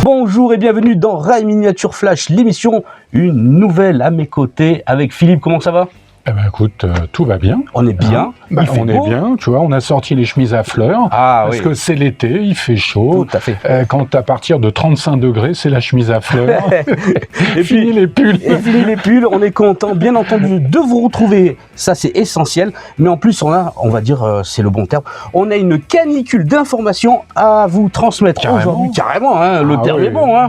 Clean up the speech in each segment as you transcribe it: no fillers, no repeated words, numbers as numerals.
Bonjour et bienvenue dans Rail Miniature Flash, l'émission, une nouvelle à mes côtés avec Philippe. Comment ça va? Eh ben écoute, tout va bien. On est bien. On est bien, tu vois, on a sorti les chemises à fleurs, parce que c'est l'été, il fait chaud. Tout à fait. Quand à partir de 35 degrés, c'est la chemise à fleurs. Et fini les pulls. Et fini les pulls, on est content, bien entendu, de vous retrouver. Ça, c'est essentiel. Mais en plus, on va dire, c'est le bon terme, on a une canicule d'informations à vous transmettre aujourd'hui. Carrément, hein, le terme est bon. Hein.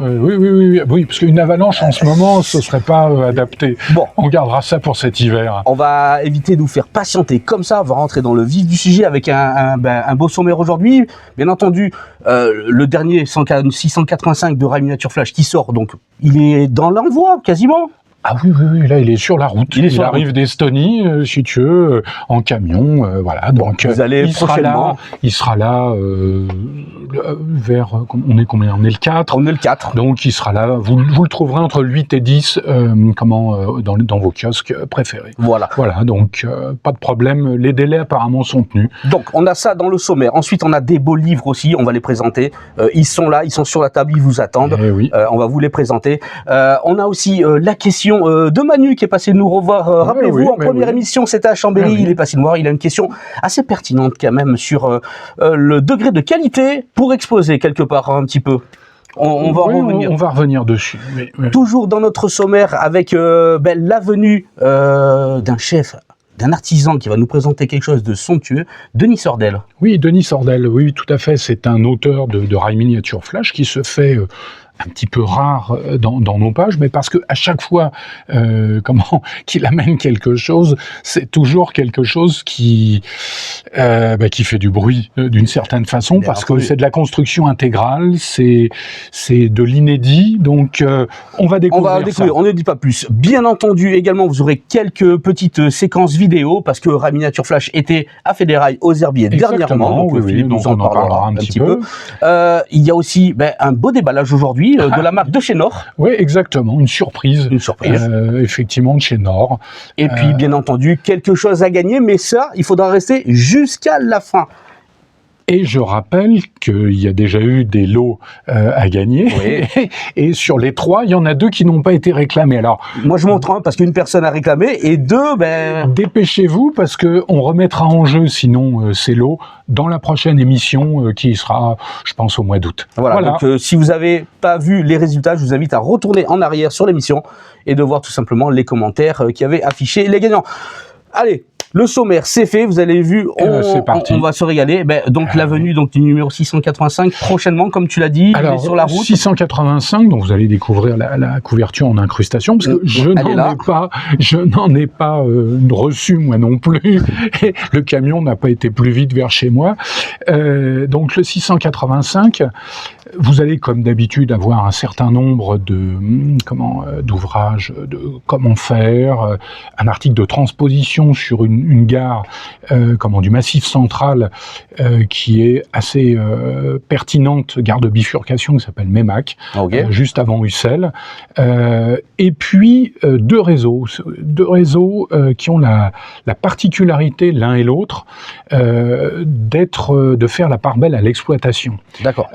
Oui, parce qu'une avalanche en ce moment, ce serait pas adapté. Bon. On gardera ça pour cet hiver. On va éviter de vous faire patienter comme ça, on va rentrer dans le vif du sujet avec un beau sommaire aujourd'hui. Bien entendu, le dernier 685 de Rail Miniature Flash qui sort, donc il est dans l'envoi quasiment. Ah oui, là il est sur la route. Il arrive d'Estonie, si tu veux, en camion, voilà. Donc vous allez prochainement. Il sera là vers, on est combien? On est le 4. On est le 4. Donc il sera là, vous le trouverez entre 8 et 10 dans vos kiosques préférés. Voilà, donc pas de problème, les délais apparemment sont tenus. Donc on a ça dans le sommaire. Ensuite on a des beaux livres aussi, on va les présenter. Ils sont là, ils sont sur la table, ils vous attendent. Oui. On va vous les présenter. On a aussi la question de Manu qui est passé nous revoir. Rappelez-vous, en première émission, c'était à Chambéry. Il est passé nous voir. Il a une question assez pertinente quand même sur le degré de qualité pour exposer quelque part un petit peu. On va revenir. On va revenir dessus. Toujours dans notre sommaire avec la venue d'un chef, d'un artisan qui va nous présenter quelque chose de somptueux, Denis Sordel. Oui, Denis Sordel, oui, tout à fait. C'est un auteur de Rail Miniature Flash qui se fait un petit peu rare dans nos pages, mais parce que à chaque fois qu'il amène quelque chose, c'est toujours quelque chose qui fait du bruit d'une certaine façon, parce que c'est de la construction intégrale, c'est de l'inédit, donc on va découvrir ça. On ne dit pas plus. Bien entendu, également, vous aurez quelques petites séquences vidéo, parce que Rail Miniature Flash était à Fédérail aux Herbiers dernièrement, donc Philippe nous en parlera un petit peu. Il y a aussi un beau déballage aujourd'hui, de la marque de chez Nord. Oui, exactement, une surprise. Effectivement, de chez Nord. Et puis, bien entendu, quelque chose à gagner, mais ça, il faudra rester jusqu'à la fin. Et je rappelle qu'il y a déjà eu des lots à gagner. Oui. Et sur les 3, il y en a 2 qui n'ont pas été réclamés. Alors, moi, je montre un parce qu'une personne a réclamé et 2, dépêchez-vous parce qu'on remettra en jeu, sinon, ces lots dans la prochaine émission qui sera, je pense, au mois d'août. Voilà. Donc, si vous n'avez pas vu les résultats, je vous invite à retourner en arrière sur l'émission et de voir tout simplement les commentaires qui avaient affiché les gagnants. Allez, le sommaire, c'est fait, vous avez vu, on va se régaler. Donc la venue du numéro 685, prochainement, comme tu l'as dit, il est sur la route. 685, donc vous allez découvrir la couverture en incrustation, parce que je n'en ai pas reçu moi non plus. Le camion n'a pas été plus vite vers chez moi. Donc le 685, vous allez comme d'habitude avoir un certain nombre d'ouvrages de comment faire, un article de transposition sur une gare du Massif central qui est assez pertinente, gare de bifurcation qui s'appelle Meymac, juste avant Ussel, et puis deux réseaux qui ont la particularité l'un et l'autre de faire la part belle à l'exploitation. D'accord.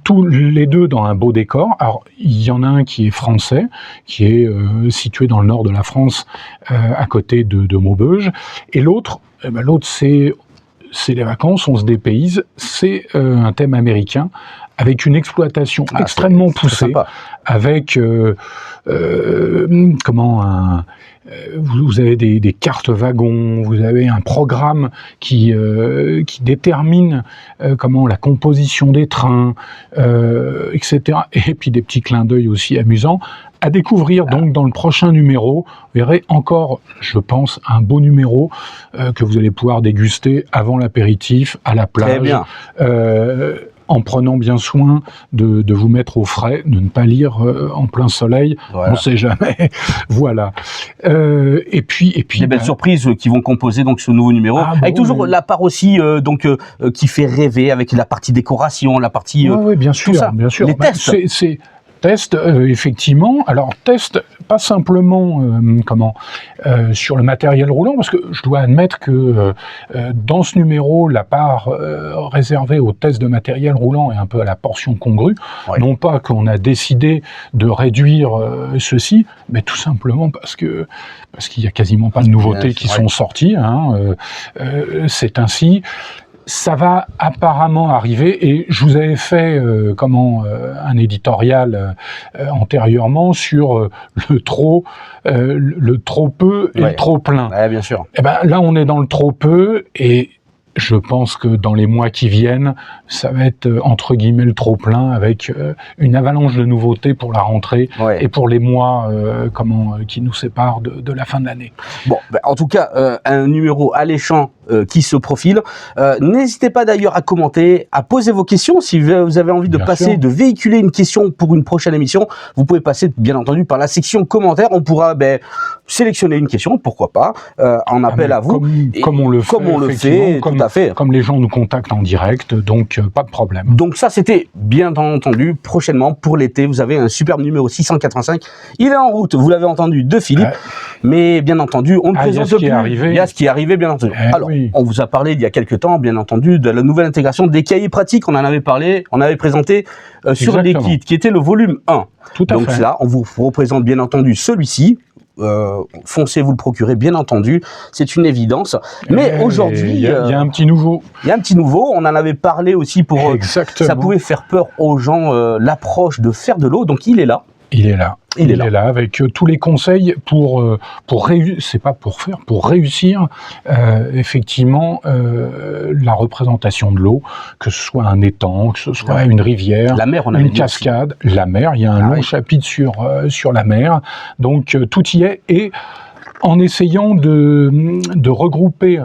Tous les deux dans un beau décor. Alors il y en a un qui est français, qui est situé dans le nord de la France, à côté de Maubeuge, et l'autre c'est les vacances, on se dépayse, c'est un thème américain avec une exploitation extrêmement poussée, avec vous avez des cartes wagons, vous avez un programme qui détermine la composition des trains, etc. Et puis des petits clins d'œil aussi amusants à découvrir. Donc dans le prochain numéro, vous verrez encore, je pense, un beau numéro que vous allez pouvoir déguster avant l'apéritif, à la plage. Très bien. En prenant bien soin de vous mettre au frais, de ne pas lire en plein soleil, on ne sait jamais. Voilà. Et puis des belles surprises qui vont composer donc ce nouveau numéro, avec toujours la part aussi qui fait rêver, avec la partie décoration, la partie bien sûr, tout ça. bien sûr. Les tests. Test, effectivement. Alors, test, pas simplement sur le matériel roulant, parce que je dois admettre que dans ce numéro, la part réservée aux tests de matériel roulant est un peu à la portion congrue. Oui. Non pas qu'on a décidé de réduire ceci, mais tout simplement parce qu'il n'y a quasiment pas de nouveautés qui sont sorties. C'est ainsi. Ça va apparemment arriver, et je vous avais fait un éditorial antérieurement sur le trop peu et le trop plein. Ouais, bien sûr. Et ben là, on est dans le trop peu, et je pense que dans les mois qui viennent, ça va être entre guillemets le trop plein, avec une avalanche de nouveautés pour la rentrée et pour les mois qui nous séparent de la fin de l'année. Bon, en tout cas, un numéro alléchant qui se profile. N'hésitez pas d'ailleurs à commenter, à poser vos questions. Si vous avez envie de de véhiculer une question pour une prochaine émission, vous pouvez passer bien entendu par la section commentaires. On pourra sélectionner une question, pourquoi pas, en appel à vous. Comme on le fait, tout à fait. Comme les gens nous contactent en direct, donc pas de problème. Donc ça, c'était bien entendu prochainement pour l'été. Vous avez un superbe numéro 685. Il est en route, vous l'avez entendu, de Philippe. Mais bien entendu, on ne présente plus. Il y a ce qui est arrivé, bien entendu. Alors, on vous a parlé il y a quelques temps, bien entendu, de la nouvelle intégration des cahiers pratiques. On en avait parlé, on avait présenté sur les kits, qui était le volume 1. Tout à fait. Donc là, on vous représente bien entendu celui-ci. Foncez vous le procurer, bien entendu, c'est une évidence. Mais aujourd'hui, il y a un petit nouveau. Il y a un petit nouveau. On en avait parlé aussi pour. Ça pouvait faire peur aux gens, l'approche de faire de l'eau. Donc il est là. Il est là. Il est là avec tous les conseils pour réussir effectivement la représentation de l'eau, que ce soit un étang, que ce soit une rivière, la mer, une cascade, la mer. Il y a un long chapitre sur la mer, donc tout y est. Et en essayant de regrouper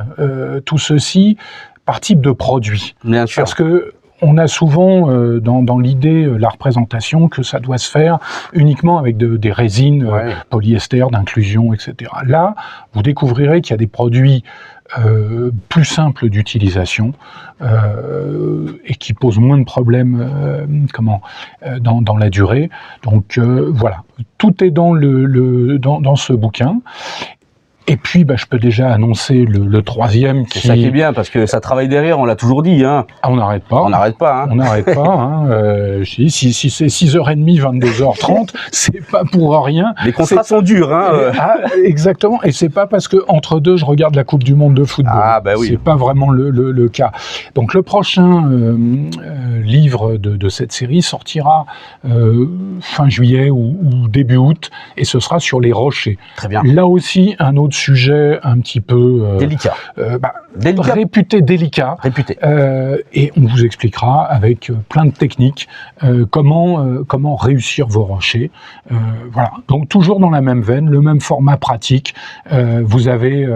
tout ceci par type de produit, bien sûr, parce que on a souvent dans l'idée la représentation que ça doit se faire uniquement avec des résines polyester, d'inclusion, etc. Là, vous découvrirez qu'il y a des produits plus simples d'utilisation et qui posent moins de problèmes dans la durée. Donc voilà, tout est dans ce bouquin. Et puis, je peux déjà annoncer le troisième qui... C'est ça qui est bien, parce que ça travaille derrière, on l'a toujours dit. Hein. Ah, on n'arrête pas. On n'arrête pas. Hein. On n'arrête pas. Si c'est 6h30, 22h30, c'est pas pour rien. Les contrats sont durs. Hein. Exactement. Et c'est pas parce que entre deux, je regarde la Coupe du Monde de football. Ah, oui. C'est pas vraiment le cas. Donc, le prochain livre de cette série sortira fin juillet ou début août, et ce sera sur les rochers. Très bien. Là aussi, un autre sujet un petit peu délicat, réputé délicat, et on vous expliquera avec plein de techniques comment réussir vos rochers. Voilà. Donc toujours dans la même veine, le même format pratique. Vous avez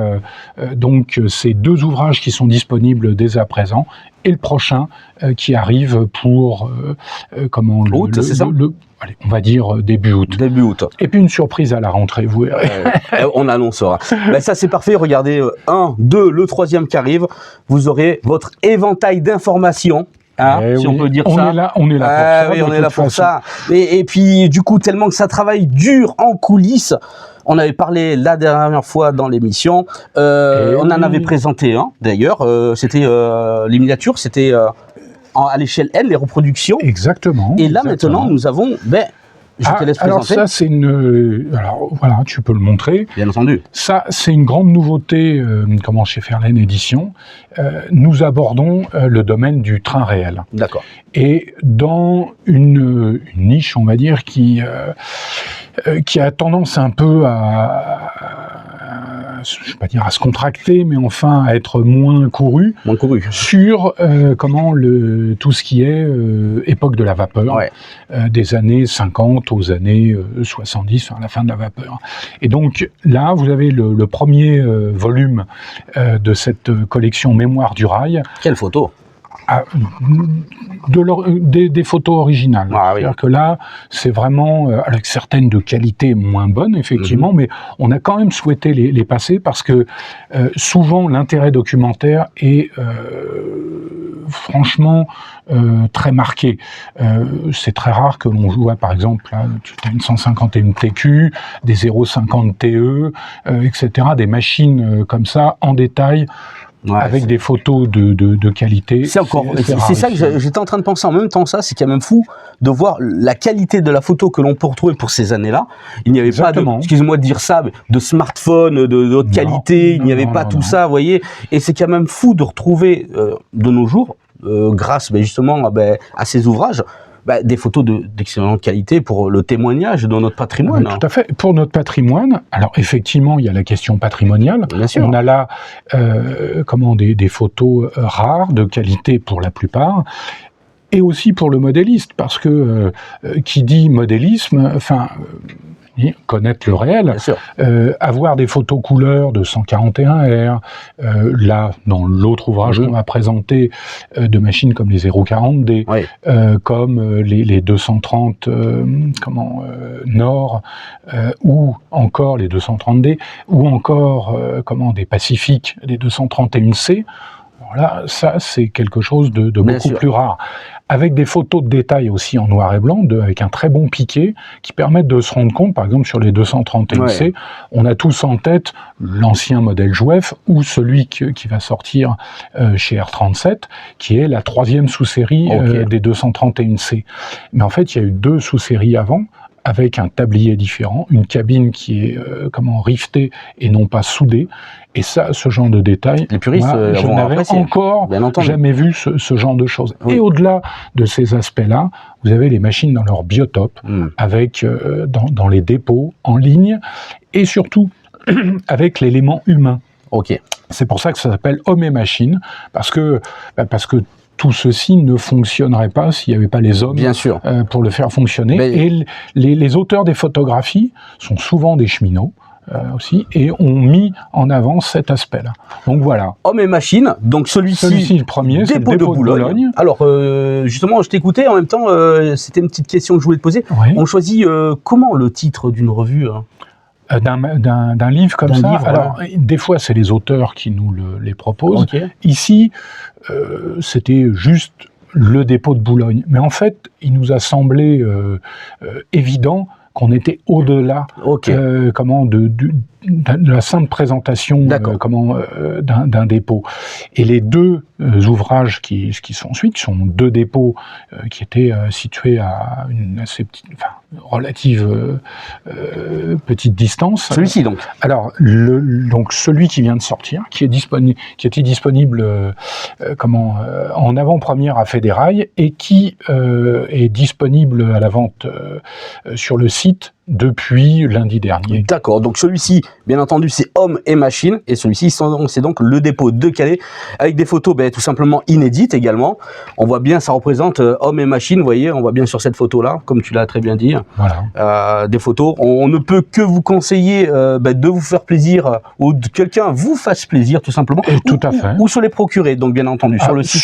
donc ces deux ouvrages qui sont disponibles dès à présent, et le prochain qui arrive pour août, c'est ça. Allez, on va dire début août. Début août. Et puis une surprise à la rentrée, vous verrez. On annoncera. Ça, c'est parfait. Regardez, 1, 2, le troisième qui arrive. Vous aurez votre éventail d'informations. Si on peut dire ça. On est là pour ça. Oui, on est là pour ça. Et puis, du coup, tellement que ça travaille dur en coulisses. On avait parlé la dernière fois dans l'émission. On en avait présenté un, d'ailleurs. C'était les miniatures, c'était à l'échelle L, les reproductions. Exactement. Et là, maintenant, nous avons... Je te laisse présenter. Alors ça, c'est alors voilà, tu peux le montrer. Bien entendu. Ça, c'est une grande nouveauté chez Fairlane Édition. Nous abordons le domaine du train réel. D'accord. Et dans une niche, on va dire, qui a tendance un peu je vais pas dire à se contracter, mais enfin à être moins couru. Sur tout ce qui est époque de la vapeur, des années 50 aux années 70, à la fin de la vapeur. Et donc là, vous avez le premier volume de cette collection Mémoire du rail. Quelle photo! des photos originales. C'est-à-dire que là, c'est vraiment, avec certaines de qualité moins bonne, effectivement, mais on a quand même souhaité les passer parce que souvent, l'intérêt documentaire est franchement très marqué. C'est très rare que l'on voit, par exemple, là, tu as une 151 TQ, des 0,50 TE, etc., des machines comme ça, en détail, avec des photos de qualité. C'est ça que j'étais en train de penser en même temps. Ça, c'est quand même fou de voir la qualité de la photo que l'on peut retrouver pour ces années-là. Il n'y avait pas excusez-moi de dire ça, de smartphone de haute qualité. Il n'y avait pas tout ça, vous voyez. Et c'est quand même fou de retrouver de nos jours, grâce justement à ces ouvrages, des photos d'excellente qualité pour le témoignage de notre patrimoine. Tout à fait. Pour notre patrimoine, alors effectivement, il y a la question patrimoniale. Bien sûr. On a là des photos rares, de qualité pour la plupart, et aussi pour le modéliste, parce que qui dit modélisme, connaître le réel, avoir des photos couleurs de 141R, là, dans l'autre ouvrage qu'on va présenter, de machines comme les 040D, comme les 230 Nord, ou encore les 230D, ou encore des Pacifiques, les 231C. Alors là, ça, c'est quelque chose de beaucoup plus rare. Avec des photos de détail aussi en noir et blanc, avec un très bon piqué, qui permettent de se rendre compte, par exemple, sur les 231C, on a tous en tête l'ancien modèle Jouef, ou celui qui va sortir chez R37, qui est la 3e sous-série des 231C. Mais en fait, il y a eu 2 sous-séries avant, avec un tablier différent, une cabine qui est rivetée et non pas soudée. Et ça, ce genre de détails, les puristes, je n'avais encore jamais vu ce genre de choses. Et au-delà de ces aspects-là, vous avez les machines dans leur biotope, avec dans les dépôts, en ligne, et surtout avec l'élément humain. C'est pour ça que ça s'appelle Homme et Machine, parce que tout ceci ne fonctionnerait pas s'il n'y avait pas les hommes pour le faire fonctionner. Et les auteurs des photographies sont souvent des cheminots aussi, et ont mis en avant cet aspect-là. Donc voilà. Homme et Machine, donc celui-ci le premier, c'est le dépôt de Boulogne. Alors, justement, je t'écoutais, en même temps, c'était une petite question que je voulais te poser. On choisit comment le titre d'une revue d'un livre comme ça. Alors, des fois, c'est les auteurs qui nous les proposent. Ici, c'était juste le dépôt de Boulogne. Mais en fait, il nous a semblé évident qu'on était au-delà de la simple présentation d'un dépôt. Et les 2 ouvrages qui sont ensuite, qui sont 2 dépôts qui étaient situés à une assez relative petite distance. Celui-ci donc. Alors donc celui qui vient de sortir, qui était disponible en avant-première à Fédérail et qui est disponible à la vente sur le site depuis lundi dernier. D'accord, donc celui-ci, bien entendu, c'est Homme et Machine, et celui-ci, c'est donc le dépôt de Calais, avec des photos tout simplement inédites également. On voit bien, ça représente Homme et Machine, vous voyez, on voit bien sur cette photo-là, comme tu l'as très bien dit. Voilà. Des photos, on ne peut que vous conseiller de vous faire plaisir, ou que quelqu'un vous fasse plaisir, tout simplement. Tout à fait. Ou se les procurer, donc bien entendu, sur le site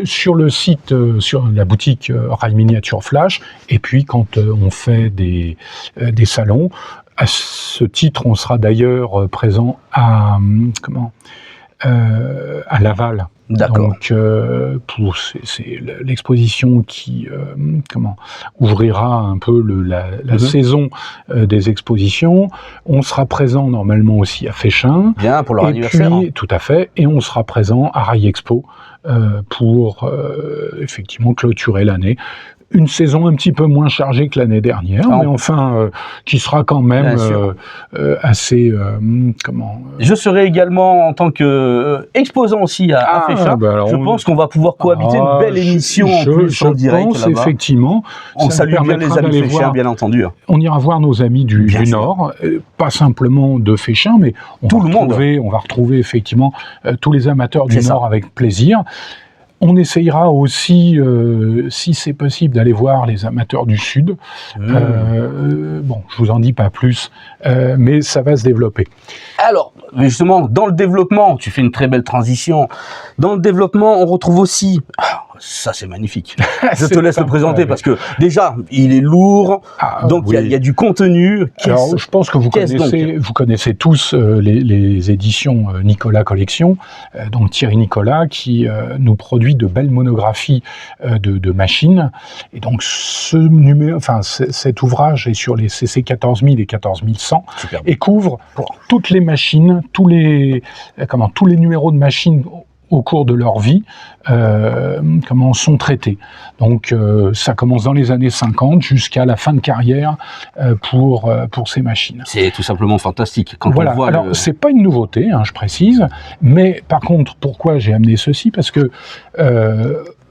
sur le site, sur la boutique Rail Miniature Flash, et puis quand on fait des salons. À ce titre, on sera d'ailleurs présent à Laval. D'accord. Donc, c'est l'exposition qui ouvrira un peu la saison des expositions. On sera présent normalement aussi à Féchin. Bien, pour leur anniversaire. Tout à fait. Et on sera présent à Rail Expo pour effectivement clôturer l'année. Une saison un petit peu moins chargée que l'année dernière, mais enfin, qui sera quand même assez... Je serai également en tant que exposant aussi à Féchin. Je pense qu'on va pouvoir cohabiter une belle émission en plus en direct là-bas. Effectivement. On salue bien les amis Féchin, bien entendu. On ira voir nos amis du Nord, pas simplement de Féchin, mais on va retrouver effectivement tous les amateurs du Nord avec plaisir. On essayera aussi, si c'est possible, d'aller voir les amateurs du Sud. Bon, je vous en dis pas plus, mais ça va se développer. Alors, justement, dans le développement, tu fais une très belle transition. Dans le développement, on retrouve aussi... Ça, c'est magnifique. Je te laisse le présenter parce que déjà, il est lourd, donc il y a du contenu. Alors, je pense que vous connaissez tous les éditions Nicolas Collection, donc Thierry Nicolas, qui nous produit de belles monographies de machines. Et donc, cet ouvrage est sur les CC 14000 et 14100 et couvre toutes les machines, tous les numéros de machines au cours de leur vie, sont traités. Donc ça commence dans les années 50 jusqu'à la fin de carrière pour ces machines. C'est tout simplement fantastique. Quand voilà. On voit alors c'est pas une nouveauté, je précise, mais par contre, pourquoi j'ai amené ceci? Parce que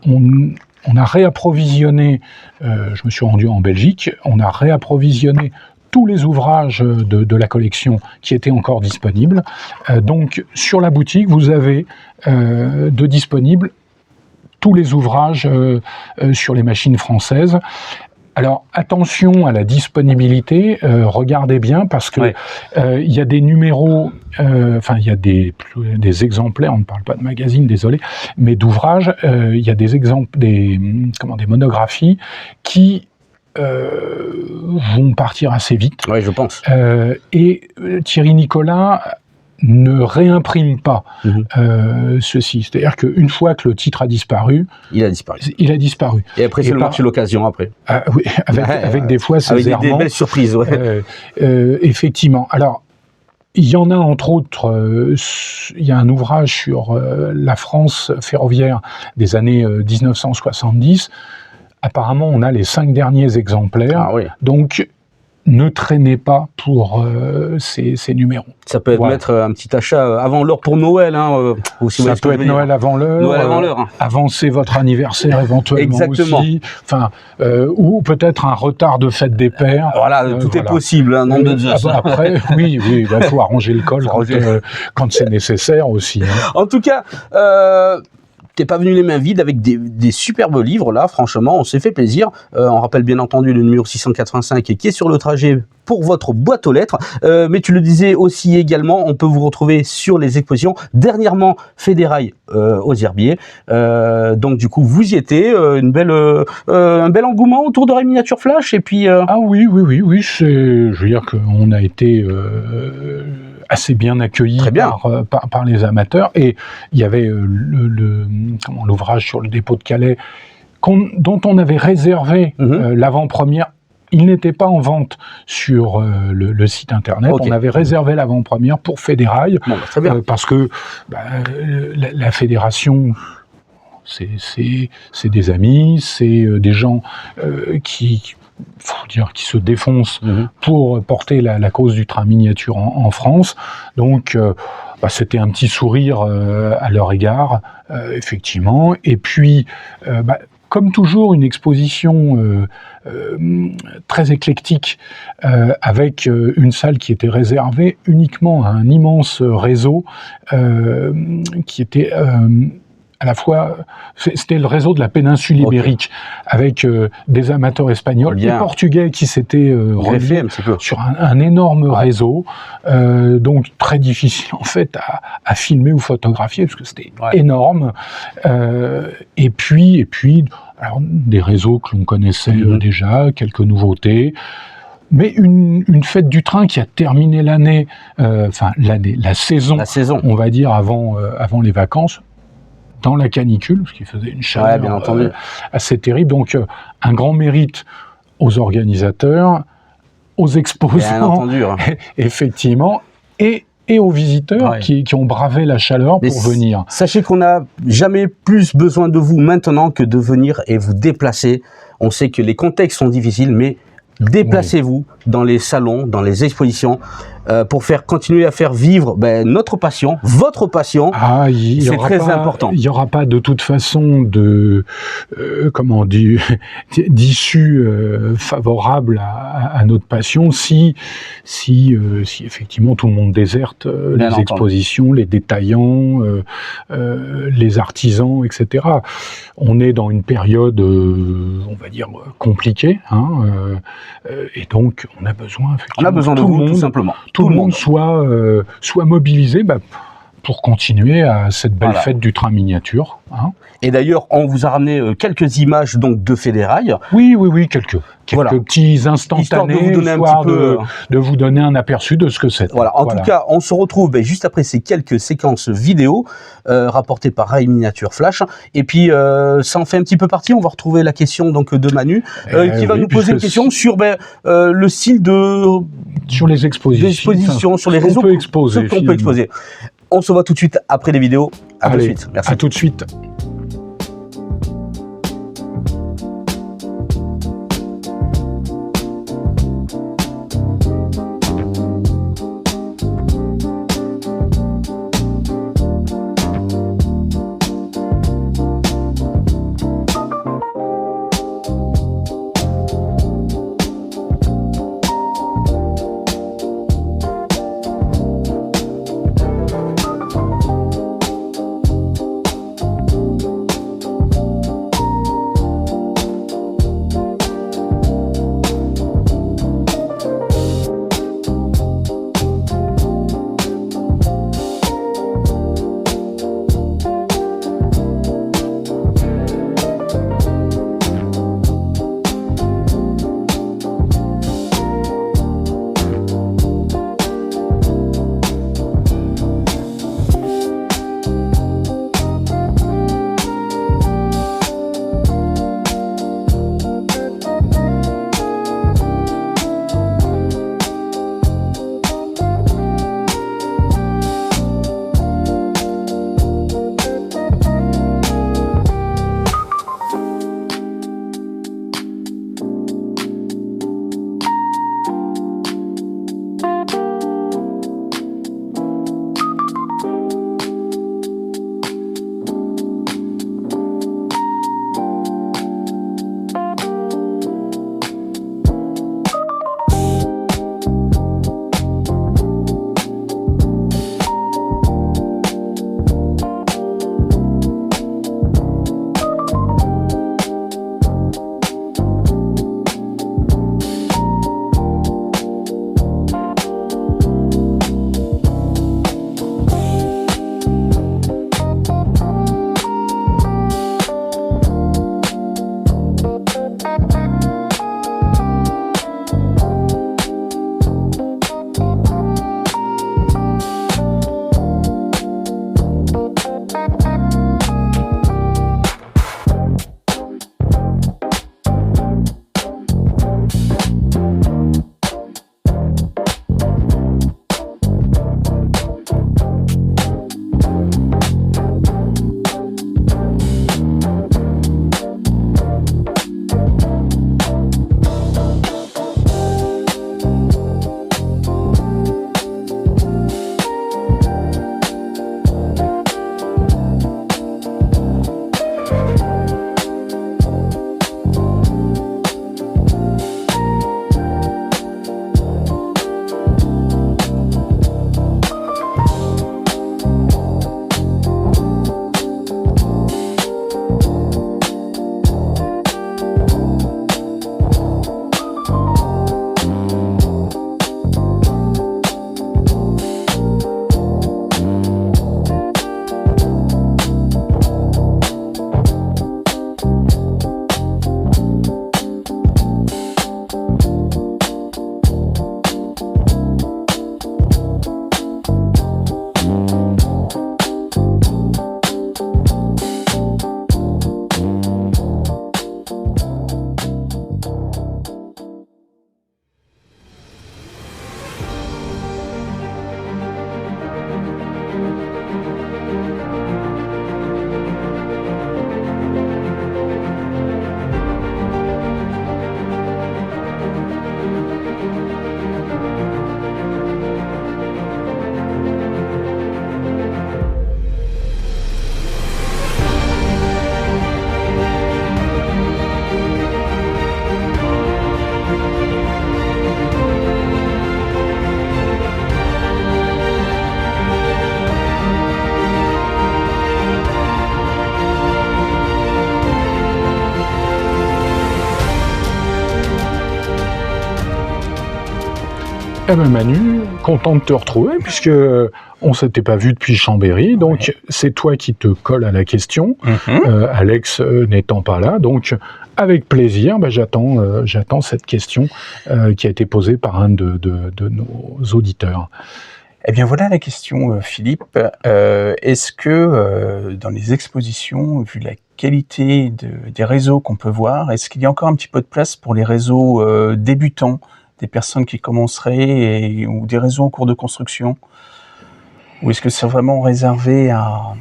on a réapprovisionné, je me suis rendu en Belgique, on a réapprovisionné tous les ouvrages de la collection qui étaient encore disponibles. Donc, sur la boutique, vous avez de disponibles tous les ouvrages sur les machines françaises. Alors, attention à la disponibilité, regardez bien, parce que il y a des numéros, il y a des exemplaires, on ne parle pas de magazine, désolé, mais d'ouvrages, il y a des exemples, des monographies qui vont partir assez vite. Oui, je pense. Et Thierry Nicolas ne réimprime pas ceci. C'est-à-dire qu'une fois que le titre a disparu... Il a disparu. Il a disparu. Et après, c'est le marché l'occasion, après. Oui, avec des fois ces errements. Avec des belles surprises, effectivement. Alors, il y en a, entre autres, il y a un ouvrage sur la France ferroviaire des années 1970. Apparemment, on a les 5 derniers exemplaires, donc ne traînez pas pour ces numéros. Ça peut être mettre un petit achat avant l'heure pour Noël. Si ça peut être Noël avant l'heure. Noël avant l'heure. Avancer votre anniversaire éventuellement aussi. Ou peut-être un retard de fête des pères. Voilà, tout est possible, nom de Dieu. Après, oui, il faut arranger le col quand c'est nécessaire aussi. En tout cas... T'es pas venu les mains vides avec des superbes livres, là, franchement, on s'est fait plaisir. On rappelle bien entendu le numéro 685 qui est sur le trajet pour votre boîte aux lettres. Mais tu le disais aussi également, on peut vous retrouver sur les expositions. Dernièrement, Fédérail aux Herbiers. Donc du coup, vous y étiez. Un bel engouement autour de la miniature flash. Et puis, Ah oui. Je veux dire qu'on a été... assez bien accueilli par les amateurs, et il y avait l'ouvrage sur le dépôt de Calais dont on avait réservé l'avant-première. Il n'était pas en vente sur le site internet. On avait réservé l'avant-première pour Fédérail, parce que la fédération, c'est des amis, c'est des gens qui se défoncent pour porter la cause du train miniature en France. Donc, c'était un petit sourire à leur égard, effectivement. Et puis, comme toujours, une exposition très éclectique, avec une salle qui était réservée uniquement à un immense réseau qui était... à la fois, c'était le réseau de la péninsule ibérique, avec des amateurs espagnols et portugais qui s'étaient reliés sur un énorme réseau, donc très difficile en fait à filmer ou photographier, parce que c'était énorme. Et puis alors, des réseaux que l'on connaissait déjà, quelques nouveautés. Mais une fête du train qui a terminé l'année, la saison, on va dire, avant les vacances, dans la canicule, parce qu'il faisait une chaleur assez terrible. Donc, un grand mérite aux organisateurs, aux exposants, effectivement, et aux visiteurs qui ont bravé la chaleur pour venir. Sachez qu'on n'a jamais plus besoin de vous maintenant que de venir et vous déplacer. On sait que les contextes sont difficiles, mais déplacez-vous dans les salons, dans les expositions. pour continuer à faire vivre notre passion, votre passion. C'est très important. Il n'y aura pas de toute façon d'issue favorable à notre passion si effectivement tout le monde déserte les expositions, les détaillants, les artisans, etc. On est dans une période, on va dire, compliquée, et donc on a besoin de vous, tout simplement. Tout le monde soit mobilisé pour continuer à cette belle fête du train miniature. Et d'ailleurs, on vous a ramené quelques images donc de Fédérail. Oui, quelques petits instantanés, histoire de vous donner un aperçu de ce que c'est. Voilà. En tout cas, on se retrouve juste après ces quelques séquences vidéo rapportées par Rail Miniature Flash. Et puis, ça en fait un petit peu partie. On va retrouver la question donc de Manu qui va nous poser une question sur le style sur les expositions, sur les réseaux qu'on peut exposer. On se voit tout de suite après les vidéos. À tout de suite. Merci. À tout de suite. Eh ben Manu, content de te retrouver, puisque on s'était pas vu depuis Chambéry, donc c'est toi qui te colle à la question, Alex n'étant pas là, donc avec plaisir, j'attends cette question qui a été posée par un de nos auditeurs. Eh bien voilà la question, Philippe. Est-ce que dans les expositions, vu la qualité des réseaux qu'on peut voir, est-ce qu'il y a encore un petit peu de place pour les réseaux débutants, des personnes qui commenceraient ou des réseaux en cours de construction? Ou est-ce que c'est vraiment réservé à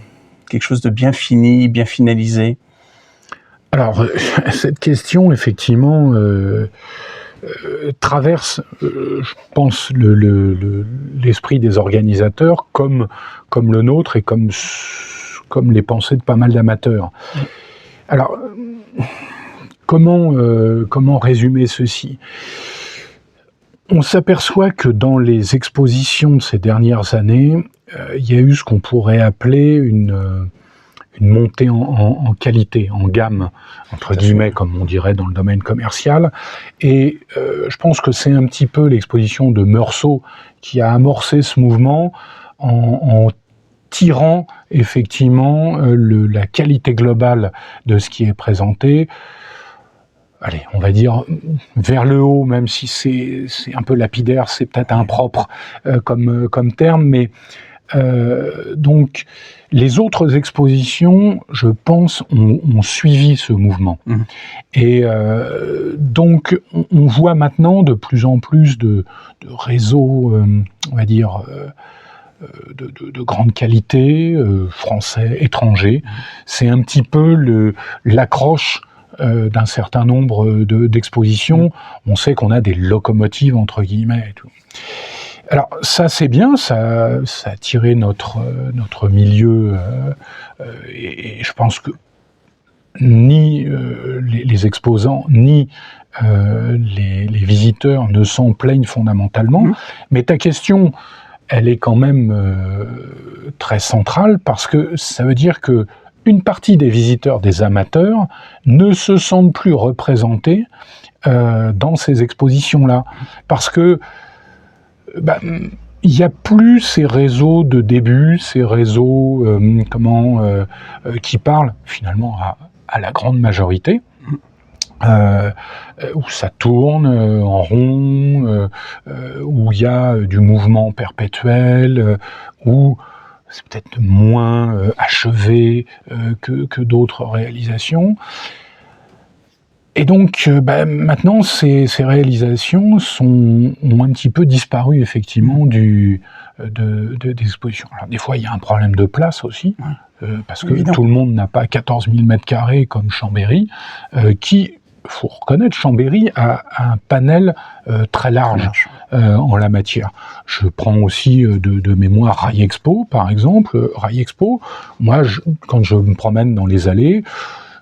quelque chose de bien fini, bien finalisé? Alors, cette question, effectivement, traverse, je pense, l'esprit des organisateurs comme le nôtre et comme les pensées de pas mal d'amateurs. Alors, comment résumer ceci ? On s'aperçoit que dans les expositions de ces dernières années, il y a eu ce qu'on pourrait appeler une montée en qualité, en gamme, entre guillemets, comme on dirait dans le domaine commercial. Et je pense que c'est un petit peu l'exposition de Meursault qui a amorcé ce mouvement en tirant effectivement la qualité globale de ce qui est présenté. Allez, on va dire vers le haut, même si c'est un peu lapidaire, c'est peut-être impropre comme terme, mais donc les autres expositions, je pense, ont suivi ce mouvement. Et donc on voit maintenant de plus en plus de réseaux, on va dire, de grande qualité, français, étrangers. C'est un petit peu l'accroche d'un certain nombre d'expositions. On sait qu'on a des locomotives, entre guillemets, et tout. Alors ça c'est bien, ça a tiré notre milieu, et je pense que ni les exposants, ni les visiteurs ne s'en plaignent fondamentalement. Mais ta question, elle est quand même très centrale, parce que ça veut dire que une partie des visiteurs, des amateurs, ne se sentent plus représentés dans ces expositions-là. Parce que il n'y a plus ces réseaux de début, ces réseaux qui parlent finalement à la grande majorité, où ça tourne en rond, où il y a du mouvement perpétuel, où c'est peut-être moins achevé que d'autres réalisations. Et donc, maintenant, ces réalisations ont un petit peu disparu, effectivement, des expositions. Alors, des fois, il y a un problème de place aussi, parce que tout le monde n'a pas 14 000 mètres carrés comme Chambéry, qui, faut reconnaître, Chambéry a un panel très large en la matière. Je prends aussi de mémoire Rail Expo, par exemple. Rail Expo, moi, quand je me promène dans les allées,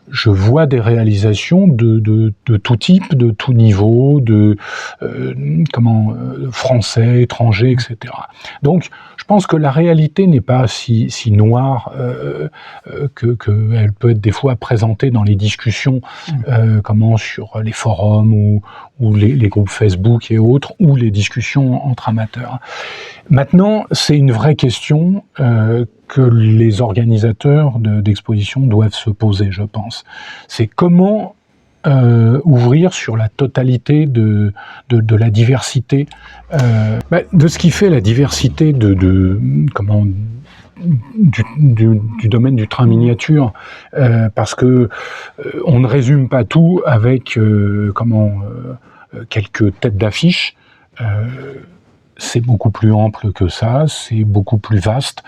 je vois des réalisations de tout type, de tout niveau, français, étrangers, etc. Donc, je pense que la réalité n'est pas si noire qu'elle peut être des fois présentée dans les discussions, sur les forums ou les groupes Facebook et autres, ou les discussions entre amateurs. Maintenant, c'est une vraie question que les organisateurs d'expositions doivent se poser, je pense. C'est comment ouvrir sur la totalité de la diversité, de ce qui fait la diversité du domaine du train miniature, parce que on ne résume pas tout avec quelques têtes d'affiche. C'est beaucoup plus ample que ça, c'est beaucoup plus vaste.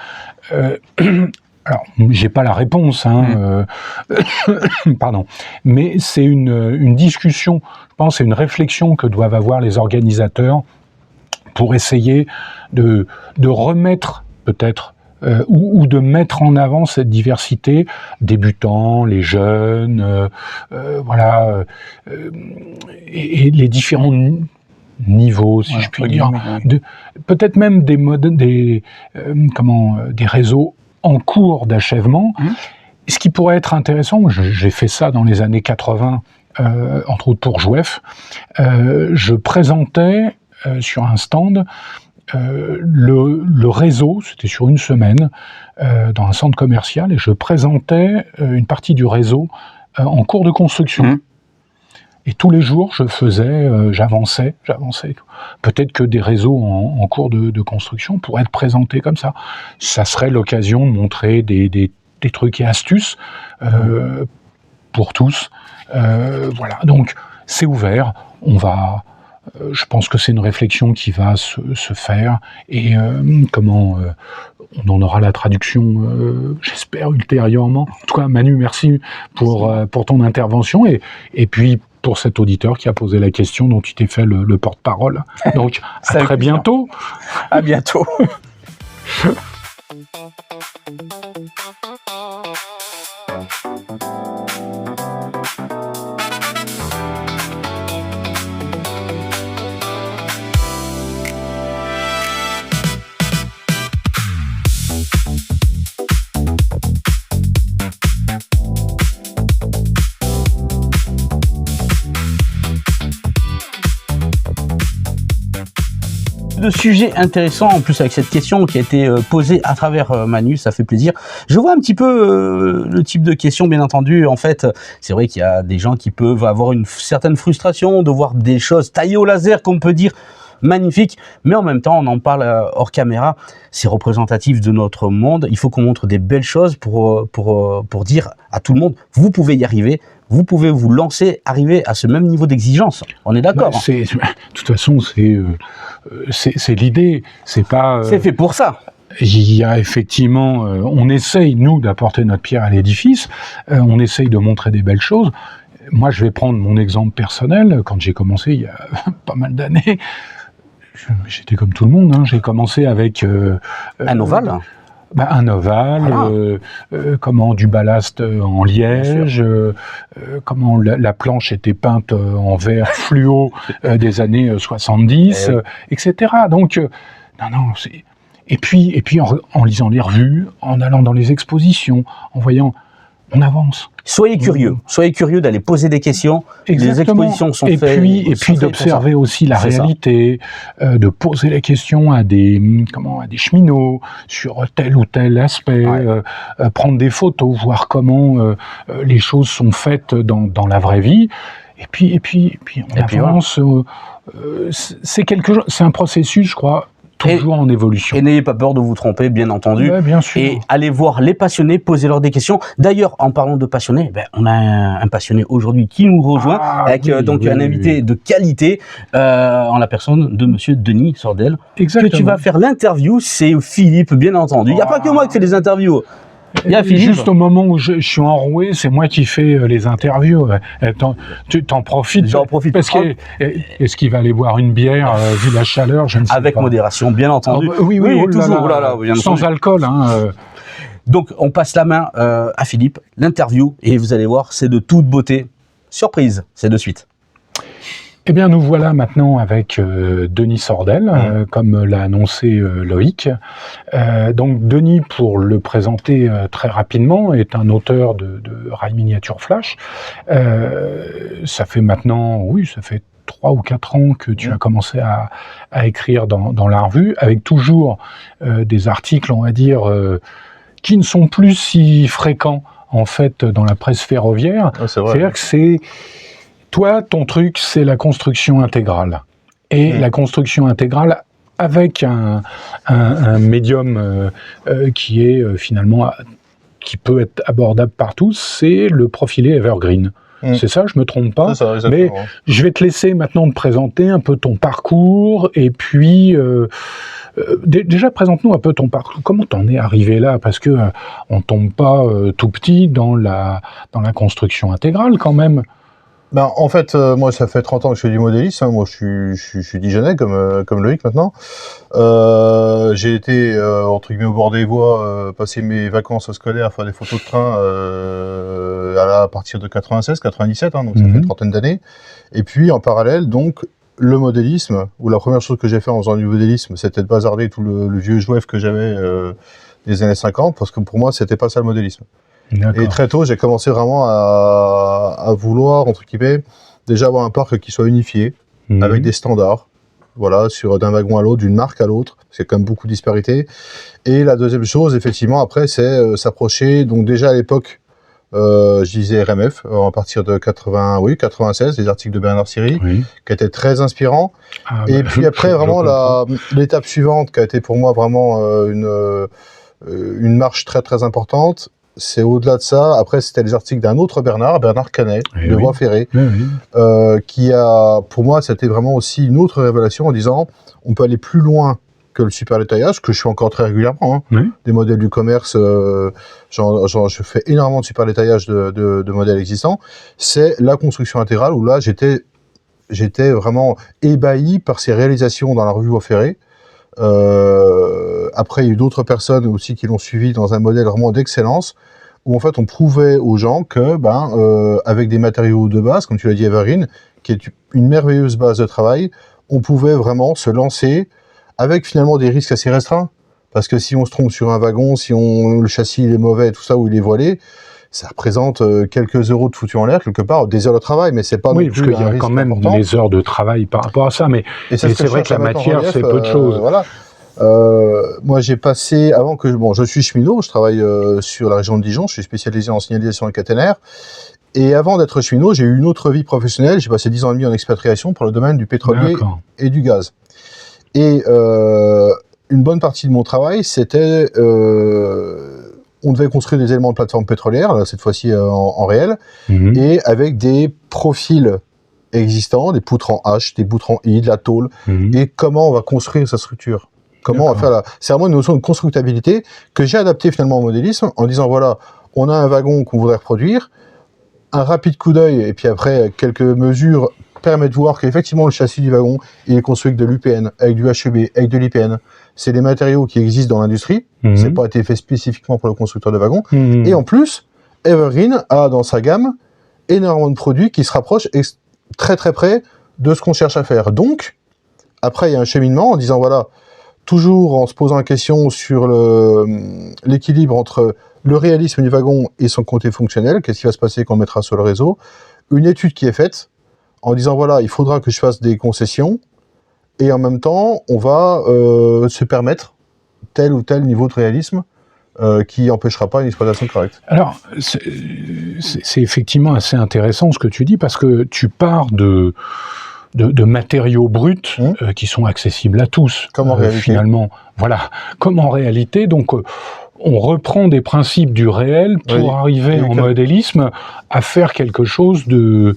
Alors, j'ai pas la réponse, pardon, mais c'est une discussion, je pense, c'est une réflexion que doivent avoir les organisateurs pour essayer de remettre peut-être ou de mettre en avant cette diversité, débutants, les jeunes, et les différents niveaux, si je puis dire, peut-être même des réseaux en cours d'achèvement. Ce qui pourrait être intéressant, j'ai fait ça dans les années 80, entre autres pour Jouef, je présentais sur un stand le réseau, c'était sur une semaine, dans un centre commercial, et je présentais une partie du réseau en cours de construction. Et tous les jours, j'avançais. Peut-être que des réseaux en cours de construction pourraient être présentés comme ça. Ça serait l'occasion de montrer des trucs et astuces pour tous. Voilà, donc c'est ouvert. Je pense que c'est une réflexion qui va se faire, et on en aura la traduction, j'espère, ultérieurement. En tout cas, Manu, merci pour ton intervention, et puis pour cet auditeur qui a posé la question, dont tu t'es fait le porte-parole. Donc, à très bientôt. À bientôt. De sujets intéressants, en plus avec cette question qui a été posée à travers Manu, ça fait plaisir. Je vois un petit peu le type de question, bien entendu. En fait, c'est vrai qu'il y a des gens qui peuvent avoir une certaine frustration de voir des choses taillées au laser, qu'on peut dire magnifiques, mais en même temps, on en parle hors caméra, c'est représentatif de notre monde. Il faut qu'on montre des belles choses pour dire à tout le monde, vous pouvez y arriver. Vous pouvez vous lancer, arriver à ce même niveau d'exigence. On est d'accord. De toute façon, c'est l'idée. C'est pas. C'est fait pour ça. Il y a effectivement, on essaye, nous, d'apporter notre pierre à l'édifice. On essaye de montrer des belles choses. Moi, je vais prendre mon exemple personnel. Quand j'ai commencé, il y a pas mal d'années, j'étais comme tout le monde. Hein. J'ai commencé avec un ovale. Un ovale, voilà. Du ballast en liège, comment la planche était peinte en verre fluo des années 70, etc. Donc, et puis en lisant les revues, en allant dans les expositions, en voyant, on avance. Soyez curieux d'aller poser des questions. Exactement. Les expositions sont faites. Et puis d'observer aussi la réalité, de poser les questions à des cheminots sur tel ou tel aspect, prendre des photos, voir comment les choses sont faites dans la vraie vie. Et puis on avance. C'est un processus, je crois, toujours en évolution. Et n'ayez pas peur de vous tromper, bien entendu. Ouais, bien sûr. Et allez voir les passionnés, posez-leur des questions. D'ailleurs, en parlant de passionnés, on a un passionné aujourd'hui qui nous rejoint, avec un invité de qualité, en la personne de monsieur Denis Sordel. Exactement. Que tu vas faire l'interview, c'est Philippe, bien entendu. Il n'y a pas que moi qui fais les interviews. Il y a Philippe. Juste au moment où je suis enroué, c'est moi qui fais les interviews. Tu t'en profites. J'en profite. Est-ce qu'il va aller boire une bière, vu la chaleur, je ne sais avec pas. modération, bien entendu. Oui, toujours. Sans alcool. Donc, on passe la main à Philippe, l'interview, et vous allez voir, c'est de toute beauté. Surprise, c'est de suite. Eh bien, nous voilà maintenant avec Denis Sordel, comme l'a annoncé Loïc. Donc, Denis, pour le présenter très rapidement, est un auteur de rails miniatures flash. Ça fait 3 ou 4 ans que tu as commencé à écrire dans la revue, avec toujours des articles, on va dire, qui ne sont plus si fréquents, en fait, dans la presse ferroviaire. C'est vrai. C'est-à-dire que toi, ton truc, c'est la construction intégrale. Et la construction intégrale avec un médium qui est finalement, qui peut être abordable par tous, c'est le profilé Evergreen. C'est ça, je me trompe pas. C'est ça, exactement. Mais je vais te laisser maintenant te présenter un peu ton parcours, et puis déjà présente-nous un peu ton parcours. Comment t'en es arrivé là? Parce que on tombe pas tout petit dans la construction intégrale quand même. En fait, moi, ça fait 30 ans que je fais du modélisme. Moi, je suis Dijonais, comme Loïc maintenant. J'ai été, entre guillemets, au bord des voies, passer mes vacances scolaires, faire des photos de train à partir de 96, 97, donc ça fait une trentaine d'années. Et puis, en parallèle, donc, le modélisme, où la première chose que j'ai fait en faisant du modélisme, c'était de bazarder tout le vieux jouef que j'avais des années 50, parce que pour moi, c'était pas ça le modélisme. Et très tôt, j'ai commencé vraiment à vouloir, entre guillemets, déjà avoir un parc qui soit unifié, avec des standards, voilà, d'un wagon à l'autre, d'une marque à l'autre, parce qu'il y a quand même beaucoup de disparités. Et la deuxième chose, effectivement, après, c'est s'approcher, donc déjà à l'époque, je disais RMF, à partir de 96, les articles de Bernard Siri, qui étaient très inspirants. Et puis après, vraiment, l'étape suivante, qui a été pour moi vraiment une marche très très importante, c'est au-delà de ça. Après, c'était les articles d'un autre Bernard Canet, de Voie Ferrée, qui a, pour moi, c'était vraiment aussi une autre révélation en disant, on peut aller plus loin que le super détaillage, que je fais encore très régulièrement, des modèles du commerce, je fais énormément de super détaillage de modèles existants. C'est la construction intégrale où là, j'étais vraiment ébahi par ces réalisations dans la revue Voie Ferrée. Après, il y a eu d'autres personnes aussi qui l'ont suivi dans un modèle vraiment d'excellence, où en fait on prouvait aux gens que, avec des matériaux de base, comme tu l'as dit, Evergreen, qui est une merveilleuse base de travail, on pouvait vraiment se lancer avec finalement des risques assez restreints. Parce que si on se trompe sur un wagon, si le châssis il est mauvais, tout ça, ou il est voilé, ça représente quelques euros de foutu en l'air, quelque part, des heures de travail, mais c'est pas non plus parce qu'il y a quand même important. Les heures de travail par rapport à ça, mais c'est vrai que la matière, c'est peu de choses. Voilà. Moi, j'ai passé, je suis cheminot, je travaille sur la région de Dijon, je suis spécialisé en signalisation et caténaire, et avant d'être cheminot, j'ai eu une autre vie professionnelle, j'ai passé 10 ans et demi en expatriation pour le domaine du pétrolier et du gaz. Et une bonne partie de mon travail, c'était... on devait construire des éléments de plateforme pétrolière, là, cette fois-ci en réel, et avec des profils existants, des poutres en H, des poutres en I, de la tôle, et comment on va construire sa structure. Comment on va faire C'est vraiment une notion de constructabilité que j'ai adaptée finalement au modélisme, en disant, voilà, on a un wagon qu'on voudrait reproduire, un rapide coup d'œil, et puis après, quelques mesures permettent de voir qu'effectivement, le châssis du wagon, il est construit avec de l'UPN, avec du HEB, avec de l'IPN. C'est des matériaux qui existent dans l'industrie, c'est pas été fait spécifiquement pour le constructeur de wagons, et en plus, Evergreen a dans sa gamme énormément de produits qui se rapprochent très très près de ce qu'on cherche à faire. Donc, après, il y a un cheminement en disant, voilà, toujours en se posant la question sur l'équilibre entre le réalisme du wagon et son côté fonctionnel, qu'est-ce qui va se passer quand on mettra sur le réseau, une étude qui est faite en disant, voilà, il faudra que je fasse des concessions, et en même temps, on va se permettre tel ou tel niveau de réalisme qui n'empêchera pas une exploitation correcte. Alors, c'est effectivement assez intéressant ce que tu dis, parce que tu pars de matériaux bruts qui sont accessibles à tous, comme en réalité. Finalement. Voilà, comme en réalité. Donc, on reprend des principes du réel pour arriver en modélisme à faire quelque chose de,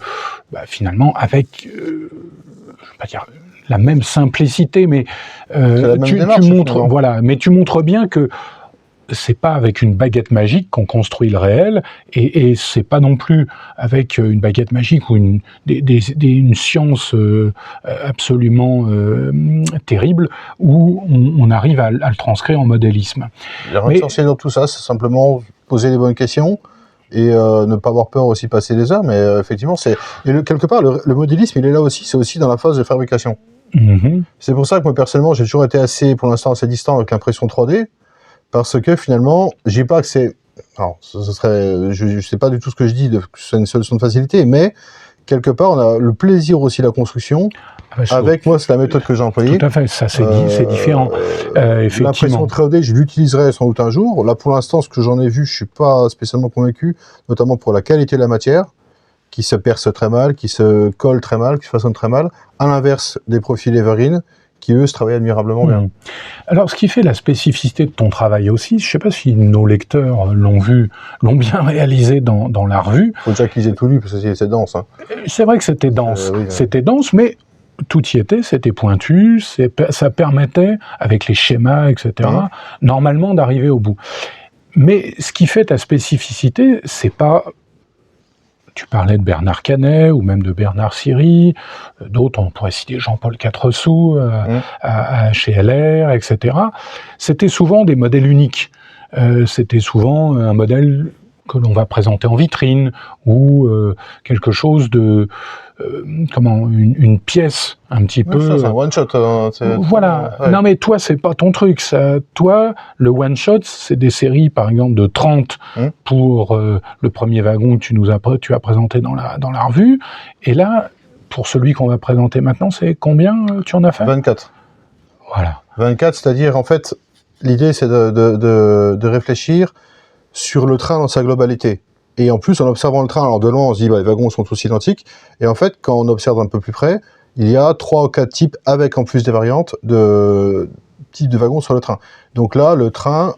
finalement, avec, je vais pas dire la même simplicité, mais tu montres, mais tu montres bien que c'est pas avec une baguette magique qu'on construit le réel, et c'est pas non plus avec une baguette magique ou une science absolument terrible où on arrive à le transcrire en modélisme. L'essentiel dans tout ça, c'est simplement poser les bonnes questions et ne pas avoir peur aussi passer les heures, mais effectivement, quelque part, le modélisme, il est là aussi, c'est aussi dans la phase de fabrication. C'est pour ça que moi, personnellement, j'ai toujours été pour l'instant, assez distant avec l'impression 3D, parce que finalement, j'ai pas accès. Alors, je sais pas du tout ce que je dis, que c'est une solution de facilité, mais quelque part, on a le plaisir aussi de la construction. Avec moi, c'est la méthode que j'ai employée. Tout à fait, ça c'est différent. Effectivement. L'impression 3D, je l'utiliserai sans doute un jour. Là, pour l'instant, ce que j'en ai vu, je suis pas spécialement convaincu, notamment pour la qualité de la matière, qui se perce très mal, qui se colle très mal, qui se façonne très mal, à l'inverse des profils Evergreen, qui eux se travaillent admirablement bien. Alors, ce qui fait la spécificité de ton travail aussi, je ne sais pas si nos lecteurs l'ont bien réalisé dans la revue. Il faut déjà qu'ils aient tout lu, parce que c'est dense. C'est vrai que c'était dense, c'était dense, mais tout y était, c'était pointu, ça permettait, avec les schémas, etc., normalement d'arriver au bout. Mais ce qui fait ta spécificité, c'est pas... Tu parlais de Bernard Canet ou même de Bernard Siri, d'autres, on pourrait citer Jean-Paul Quatreçou chez LR, etc. C'était souvent des modèles uniques. C'était souvent un modèle que l'on va présenter en vitrine ou quelque chose de... une pièce un petit peu... Ça, c'est un one-shot. Voilà. Non, mais toi, c'est pas ton truc. Toi, le one-shot, c'est des séries, par exemple, de 30 pour le premier wagon que tu as présenté dans la revue. Et là, pour celui qu'on va présenter maintenant, c'est combien tu en as fait? 24. Voilà. 24, c'est-à-dire, en fait, l'idée, c'est de réfléchir sur le train dans sa globalité. Et en plus, en observant le train, alors de loin, on se dit, les wagons sont tous identiques. Et en fait, quand on observe un peu plus près, il y a 3 ou 4 types, avec en plus des variantes, de types de wagons sur le train. Donc là, le train,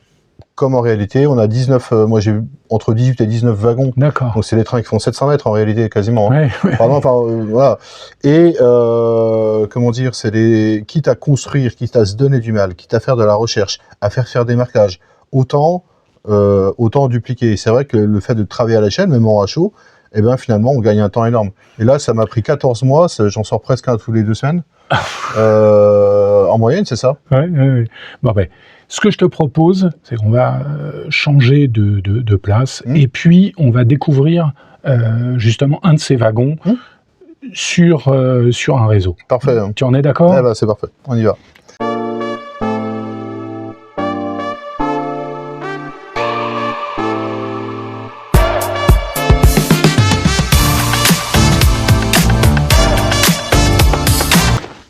comme en réalité, on a 19, moi j'ai eu entre 18 et 19 wagons. D'accord. Donc c'est des trains qui font 700 mètres en réalité, quasiment. Ouais, ouais. Pardon, voilà. Et, comment dire, c'est quitte à construire, quitte à se donner du mal, quitte à faire de la recherche, à faire des marquages, autant dupliquer. C'est vrai que le fait de travailler à la chaîne, même en rachot, eh ben, finalement, on gagne un temps énorme. Et là, ça m'a pris 14 mois, j'en sors presque un tous les 2 semaines. En moyenne, c'est ça. Ouais. Bon, ce que je te propose, c'est qu'on va changer de place, et puis on va découvrir justement un de ces wagons sur un réseau. Parfait. Tu en es d'accord? Eh ben, c'est parfait, on y va.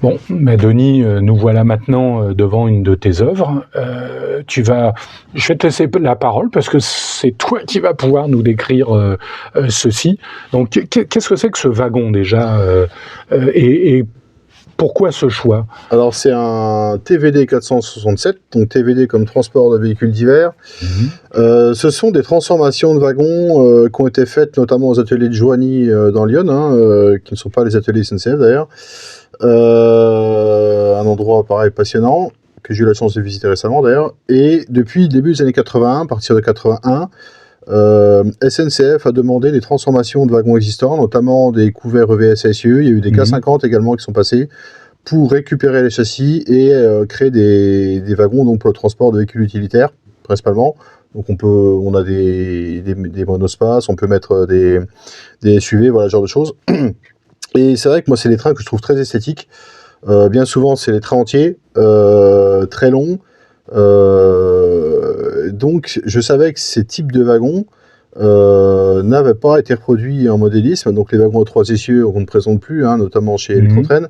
Bon, mais Denis, nous voilà maintenant devant une de tes œuvres. Je vais te laisser la parole parce que c'est toi qui vas pouvoir nous décrire ceci. Donc, qu'est-ce que c'est que ce wagon déjà et pourquoi ce choix? Alors, c'est un TVD 467, donc TVD comme transport de véhicules divers. Ce sont des transformations de wagons qui ont été faites notamment aux ateliers de Joigny dans Lyon, qui ne sont pas les ateliers SNCF d'ailleurs. Un endroit pareil passionnant que j'ai eu la chance de visiter récemment d'ailleurs, et depuis le début des années 81, à partir de 81, SNCF a demandé des transformations de wagons existants, notamment des couverts EVS SIE. Il y a eu des K50 également qui sont passés pour récupérer les châssis et créer des wagons donc pour le transport de véhicules utilitaires principalement. Donc on a des monospaces, on peut mettre des SUV, voilà, ce genre de choses. Et c'est vrai que moi, c'est des trains que je trouve très esthétiques. Bien souvent, c'est les trains entiers, très longs. Donc, je savais que ces types de wagons n'avaient pas été reproduits en modélisme. Donc, les wagons aux 3 essieux, on ne présente plus, notamment chez Electrotrain.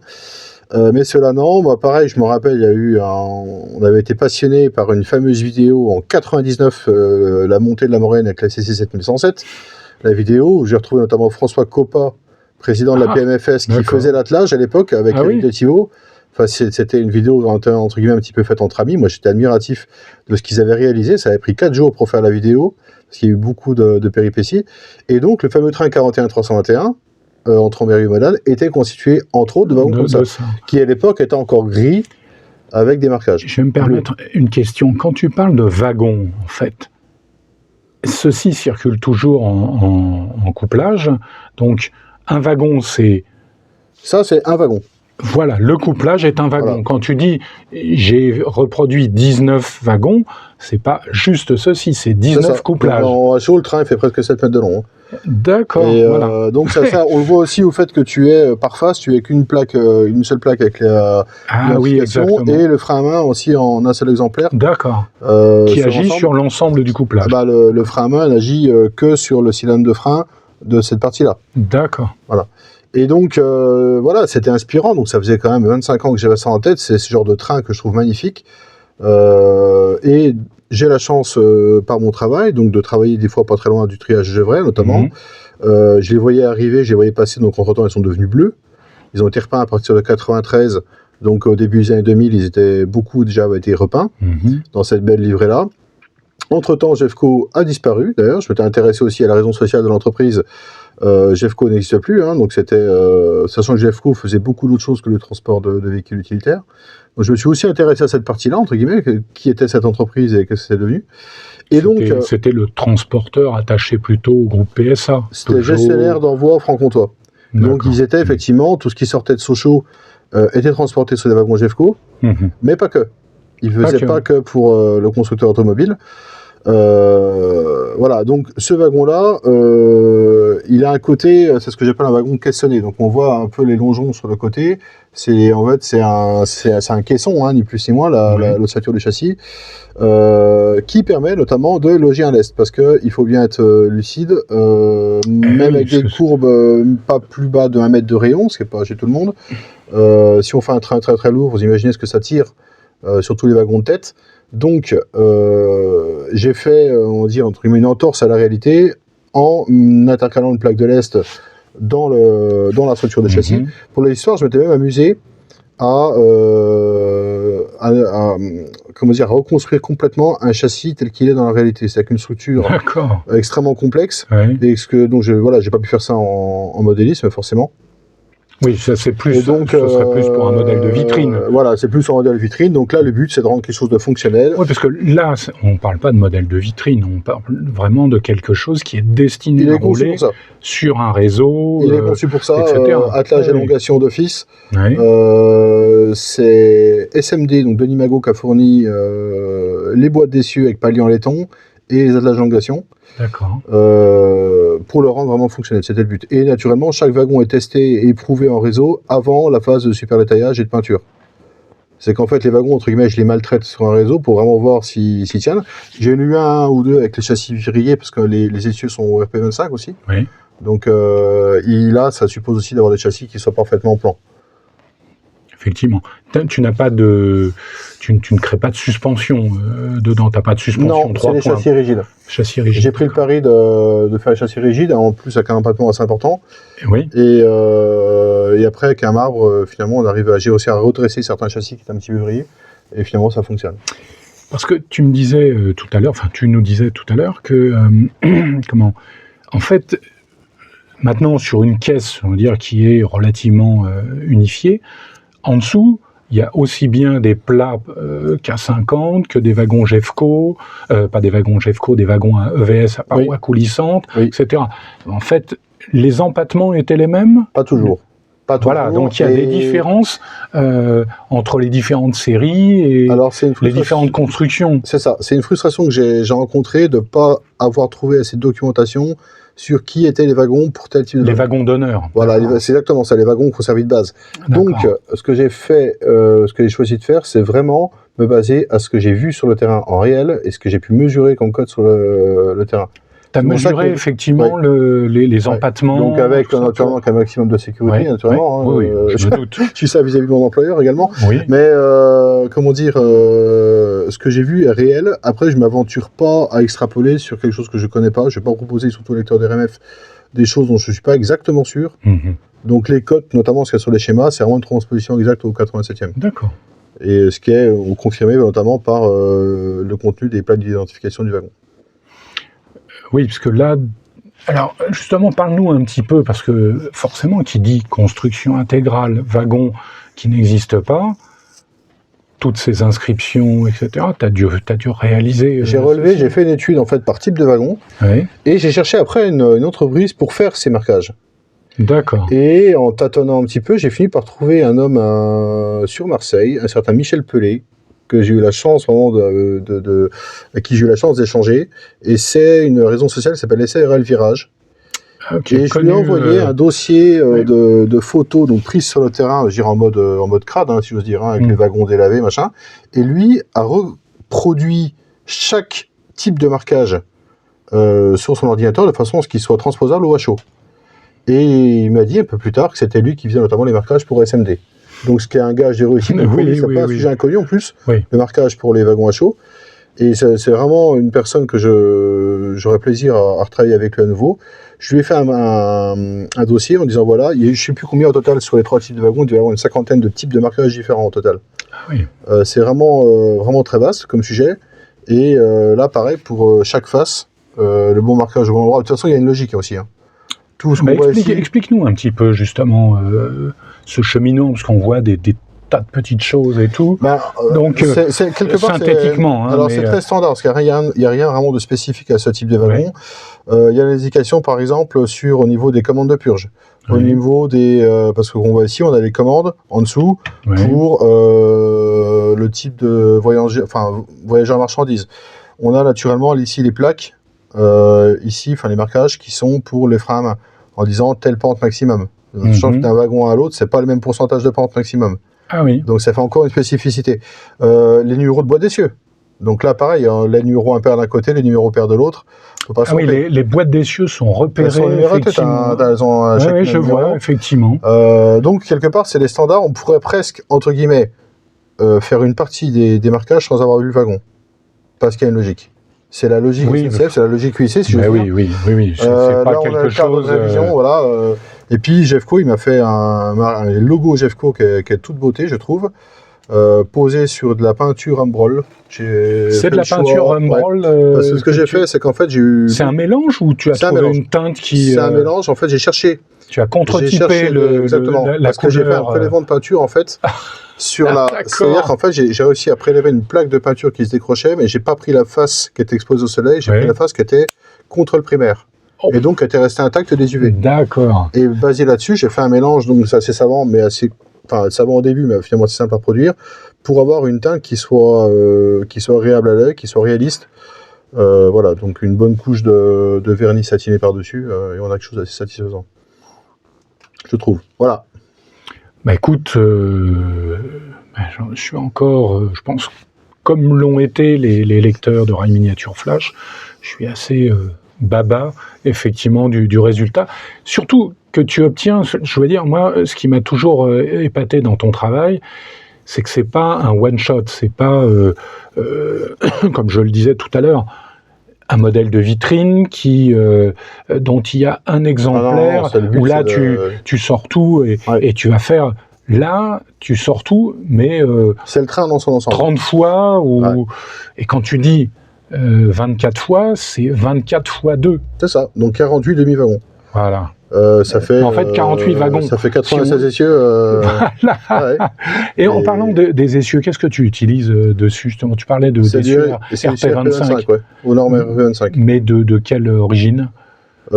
Mais ceux-là, non. Moi, pareil, je me rappelle, on avait été passionné par une fameuse vidéo en 99, la montée de la Maurienne avec la CC 7107. La vidéo où j'ai retrouvé notamment François Coppa, président de la PMFS, qui faisait l'attelage à l'époque avec Eric Thibault. Enfin, c'était une vidéo entre guillemets un petit peu faite entre amis. Moi, j'étais admiratif de ce qu'ils avaient réalisé. Ça avait pris 4 jours pour faire la vidéo, parce qu'il y a eu beaucoup de péripéties. Et donc, le fameux train 41-321, entre Ambérieu et Modane, était constitué, entre autres, de wagons comme ça, qui à l'époque était encore gris, avec des marquages. Je vais me permettre une question. Quand tu parles de wagons, en fait, ceux-ci circulent toujours en couplage. Donc, un wagon, c'est... Ça, c'est un wagon. Voilà, le couplage est un wagon. Voilà. Quand tu dis j'ai reproduit 19 wagons, c'est pas juste ceci, c'est 19 couplages. En rachot, le train il fait presque 7 mètres de long. D'accord. Voilà. Donc ça, on le voit aussi au fait que tu es par face, tu es qu'une plaque, une seule plaque avec l'identification et le frein à main aussi en un seul exemplaire. D'accord. Qui agit sur l'ensemble du couplage. Le frein à main n'agit que sur le cylindre de frein de cette partie-là. D'accord. Voilà. Et donc, voilà, c'était inspirant. Donc, ça faisait quand même 25 ans que j'avais ça en tête. C'est ce genre de train que je trouve magnifique. Et j'ai la chance, par mon travail, donc de travailler des fois pas très loin du triage de Gevrey, notamment. Je les voyais arriver, je les voyais passer. Donc, entre-temps, ils sont devenus bleus. Ils ont été repeints à partir de 93. Donc, au début des années 2000, beaucoup déjà avaient été repeints dans cette belle livrée-là. Entre-temps, Jeffco a disparu. D'ailleurs, je m'étais intéressé aussi à la raison sociale de l'entreprise. Jeffco n'existe plus, donc sachant que Jeffco faisait beaucoup d'autres choses que le transport de véhicules utilitaires. Donc je me suis aussi intéressé à cette partie-là, entre guillemets, qui était cette entreprise et qu'est-ce que c'est devenu. Et donc c'était le transporteur attaché plutôt au groupe PSA. C'était gestionnaire d'envoi franc-comtois. Donc ils étaient effectivement, tout ce qui sortait de Sochaux était transporté sur des wagons Jeffco, mais pas que. Ils ne faisaient pas que pour le constructeur automobile. Voilà, donc ce wagon-là, il a un côté, c'est ce que j'appelle un wagon caissonné. Donc on voit un peu les longeons sur le côté. C'est un caisson, ni plus ni moins, l'ossature du châssis, qui permet notamment de loger un lest. Parce qu'il faut bien être lucide, même avec des courbes pas plus bas de 1 mètre de rayon, ce qui n'est pas chez tout le monde. Si on fait un train très très lourd, vous imaginez ce que ça tire sur tous les wagons de tête. Donc, j'ai fait, on va dire, entre guillemets, une entorse à la réalité en intercalant une plaque de lest dans la structure de châssis. Pour l'histoire, je m'étais même amusé à reconstruire complètement un châssis tel qu'il est dans la réalité. C'est avec une structure extrêmement complexe. Donc, j'ai pas pu faire ça en modélisme, forcément. Oui, ça c'est plus. Et donc, ce serait plus pour un modèle de vitrine. Voilà, c'est plus un modèle de vitrine. Donc là, le but, c'est de rendre quelque chose de fonctionnel. Oui, parce que là, on ne parle pas de modèle de vitrine, on parle vraiment de quelque chose qui est destiné à rouler sur un réseau. Il est conçu pour ça, attelage et élongation d'office. Oui. C'est SMD, donc Denis Magot qui a fourni les boîtes d'essieu avec palier en laiton et les attelages d'élongation. D'accord. Pour le rendre vraiment fonctionnel, c'était le but. Et naturellement, chaque wagon est testé et éprouvé en réseau avant la phase de super détaillage et de peinture. C'est qu'en fait, les wagons, entre guillemets, je les maltraite sur un réseau pour vraiment voir s'ils tiennent. J'ai eu un ou deux avec les châssis rayés parce que les essieux sont au RP25 aussi. Oui. Donc là, ça suppose aussi d'avoir des châssis qui soient parfaitement en plan. Effectivement. Tu n'as pas de... Tu ne crées pas de suspension dedans, tu n'as pas de suspension. Non, c'est des châssis rigides. Châssis rigides. J'ai pris le pari de faire les châssis rigides, en plus avec un empattement assez important. Oui. Et après, avec un marbre, finalement, on arrive j'ai aussi à redresser certains châssis qui étaient un petit peu vrillés. Et finalement, ça fonctionne. Parce que tu me disais tout à l'heure, enfin, tu nous disais tout à l'heure que, en fait, maintenant, sur une caisse, on va dire, qui est relativement unifiée, en dessous, il y a aussi bien des plats K50 que des wagons Jeffco, pas des wagons Jeffco, des wagons à EVS à parois coulissantes, etc. En fait, les empattements étaient les mêmes ? Pas toujours. Voilà, donc il y a des différences entre les différentes séries et les différentes constructions. C'est ça, c'est une frustration que j'ai rencontrée de ne pas avoir trouvé assez de documentation sur qui étaient les wagons pour tel type de wagons d'honneur. Voilà, c'est exactement ça, les wagons conservés de base. Donc, ce que j'ai choisi de faire, c'est vraiment me baser à ce que j'ai vu sur le terrain en réel et ce que j'ai pu mesurer comme code sur le terrain. Tu as mesuré effectivement les empattements. Donc avec naturellement un maximum de sécurité, naturellement. Oui, je me doute. Je suis ça vis-à-vis de mon employeur également. Oui. Mais ce que j'ai vu est réel. Après, je m'aventure pas à extrapoler sur quelque chose que je connais pas. Je vais pas proposer, surtout au lecteur d'RMF, des choses dont je suis pas exactement sûr. Donc les codes, notamment ce qu'il y a sur les schémas, c'est vraiment une transposition exacte au 87e. D'accord. Et ce qui est confirmé notamment par le contenu des plaques d'identification du wagon. Oui, parce que là, alors justement, parle-nous un petit peu, parce que forcément, qui dit construction intégrale, wagon qui n'existe pas, toutes ces inscriptions, etc., tu as dû réaliser... J'ai fait une étude en fait par type de wagon, et j'ai cherché après une entreprise pour faire ces marquages. D'accord. Et en tâtonnant un petit peu, j'ai fini par trouver un homme sur Marseille, un certain Michel Pelé, que j'ai eu la chance vraiment avec qui j'ai eu la chance d'échanger, et c'est une raison sociale qui s'appelle SARL Virage. Et je lui ai envoyé un dossier de photos donc prises sur le terrain, je dirais en mode crade, si j'ose dire, avec les wagons délavés, machin. Et lui a reproduit chaque type de marquage sur son ordinateur de façon à ce qu'il soit transposable au HO. Et il m'a dit un peu plus tard que c'était lui qui faisait notamment les marquages pour SMD. Donc ce qui est un gage de réussite, c'est pas un sujet inconnu en plus, le marquage pour les wagons HO. Et c'est vraiment une personne que j'aurais plaisir à retravailler avec lui à nouveau. Je lui ai fait un dossier en disant voilà, je ne sais plus combien au total sur les 3 types de wagons, il doit y avoir une 50aine de types de marquages différents au total. C'est vraiment très vaste comme sujet. Et là, pareil, pour chaque face, le bon marquage au bon endroit. De toute façon, il y a une logique aussi. Tout ce qu'on voit ici... Explique-nous un petit peu justement ce cheminement, parce qu'on voit des tas de petites choses et tout. Donc, c'est quelque part, synthétiquement. Alors, c'est très standard, parce qu'il n'y a rien vraiment de spécifique à ce type de wagon. Il y a l'indication, par exemple, au niveau des commandes de purge. Au niveau des... parce qu'on voit ici, on a les commandes en dessous pour le type de voyageur marchandises. on a naturellement ici les plaques, ici, les marquages qui sont pour les freins à main, en disant telle pente maximum. Sachant que d'un wagon à l'autre, c'est pas le même pourcentage de pente maximum. Ah oui. Donc ça fait encore une spécificité. Les numéros de boîte d'essieu. Donc là, pareil, les numéros impairs d'un côté, les numéros pairs de l'autre. Ah oui, les boîtes d'essieu sont repérées. Elles sont numérotées, elles ont chacune oui, je vois, effectivement. Donc, quelque part, c'est les standards. On pourrait presque, entre guillemets, faire une partie des marquages sans avoir vu le wagon. Parce qu'il y a une logique. C'est la logique SNCF, c'est la logique UIC, si je veux dire. Oui. C'est pas là, on a le cadre de révision, voilà. Et puis, Jeffco, il m'a fait un logo Jeffco qui est toute beauté, je trouve. Posé sur de la peinture Umbrol. C'est de la peinture Umbrol. Parce que ce que j'ai fait, c'est qu'en fait, j'ai eu. C'est un mélange ou tu as trouvé une teinte qui. C'est un mélange. En fait, j'ai cherché. Tu as contre-typé exactement. la parce que j'ai fait un prélèvement de peinture, en fait. C'est-à-dire qu'en fait, j'ai réussi à prélever une plaque de peinture qui se décrochait, mais j'ai pas pris la face qui était exposée au soleil, j'ai pris la face qui était contre le primaire. Et donc, qui était restée intacte des UV. D'accord. Et basé là-dessus, j'ai fait un mélange, donc c'est assez savant, mais assez. Enfin, savant au début, mais finalement c'est simple à produire, pour avoir une teinte qui soit agréable à l'œil, qui soit réaliste. Voilà, donc une bonne couche de vernis satiné par-dessus, et on a quelque chose d'assez satisfaisant. Je trouve. Voilà. Bah écoute, je suis encore, je pense, comme l'ont été les lecteurs de Rail Miniature Flash, je suis assez baba, effectivement, du résultat. Surtout que tu obtiens, je veux dire, moi, ce qui m'a toujours épaté dans ton travail, c'est que c'est pas un one-shot, c'est pas, comme je le disais tout à l'heure, un modèle de vitrine dont il y a un exemplaire, où là, tu sors tout et tu vas faire... Là, tu sors tout, mais... c'est le train dans son ensemble. 30 fois, et quand tu dis 24 fois, c'est 24 fois 2. C'est ça, donc 48 demi-wagons. Voilà. Ça fait, en fait, 48 wagons. Ça fait 96 essieux. Voilà. Et en parlant des essieux, qu'est-ce que tu utilises dessus justement? Tu parlais d'essieux RP25. Ouais, aux normes RP25. Mais de quelle origine? C'est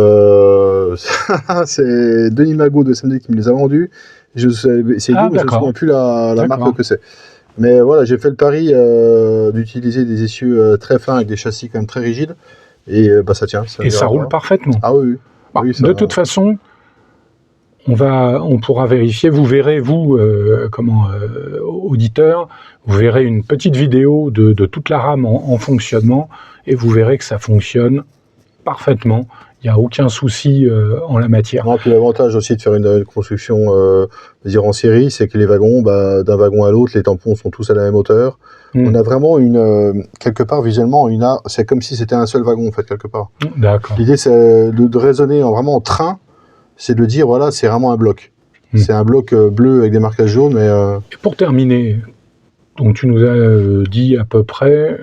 Denis Magot de SMD qui me les a vendus. C'est mais je ne me souviens plus la marque que c'est. Mais voilà, j'ai fait le pari d'utiliser des essieux très fins avec des châssis quand même très rigides. Et ça tient. Ça roule parfaitement. Ah oui. De toute façon, on pourra vérifier. Vous verrez, vous, auditeur, vous verrez une petite vidéo de toute la rame en fonctionnement et vous verrez que ça fonctionne parfaitement. Il n'y a aucun souci en la matière. Non, puis l'avantage aussi de faire une construction en série, c'est que les wagons, d'un wagon à l'autre, les tampons sont tous à la même hauteur. On a vraiment quelque part visuellement, c'est comme si c'était un seul wagon en fait, quelque part. D'accord. L'idée c'est de raisonner vraiment en train, c'est de dire voilà, c'est vraiment un bloc. C'est un bloc bleu avec des marquages jaunes. Mais, Et pour terminer, donc tu nous as dit à peu près...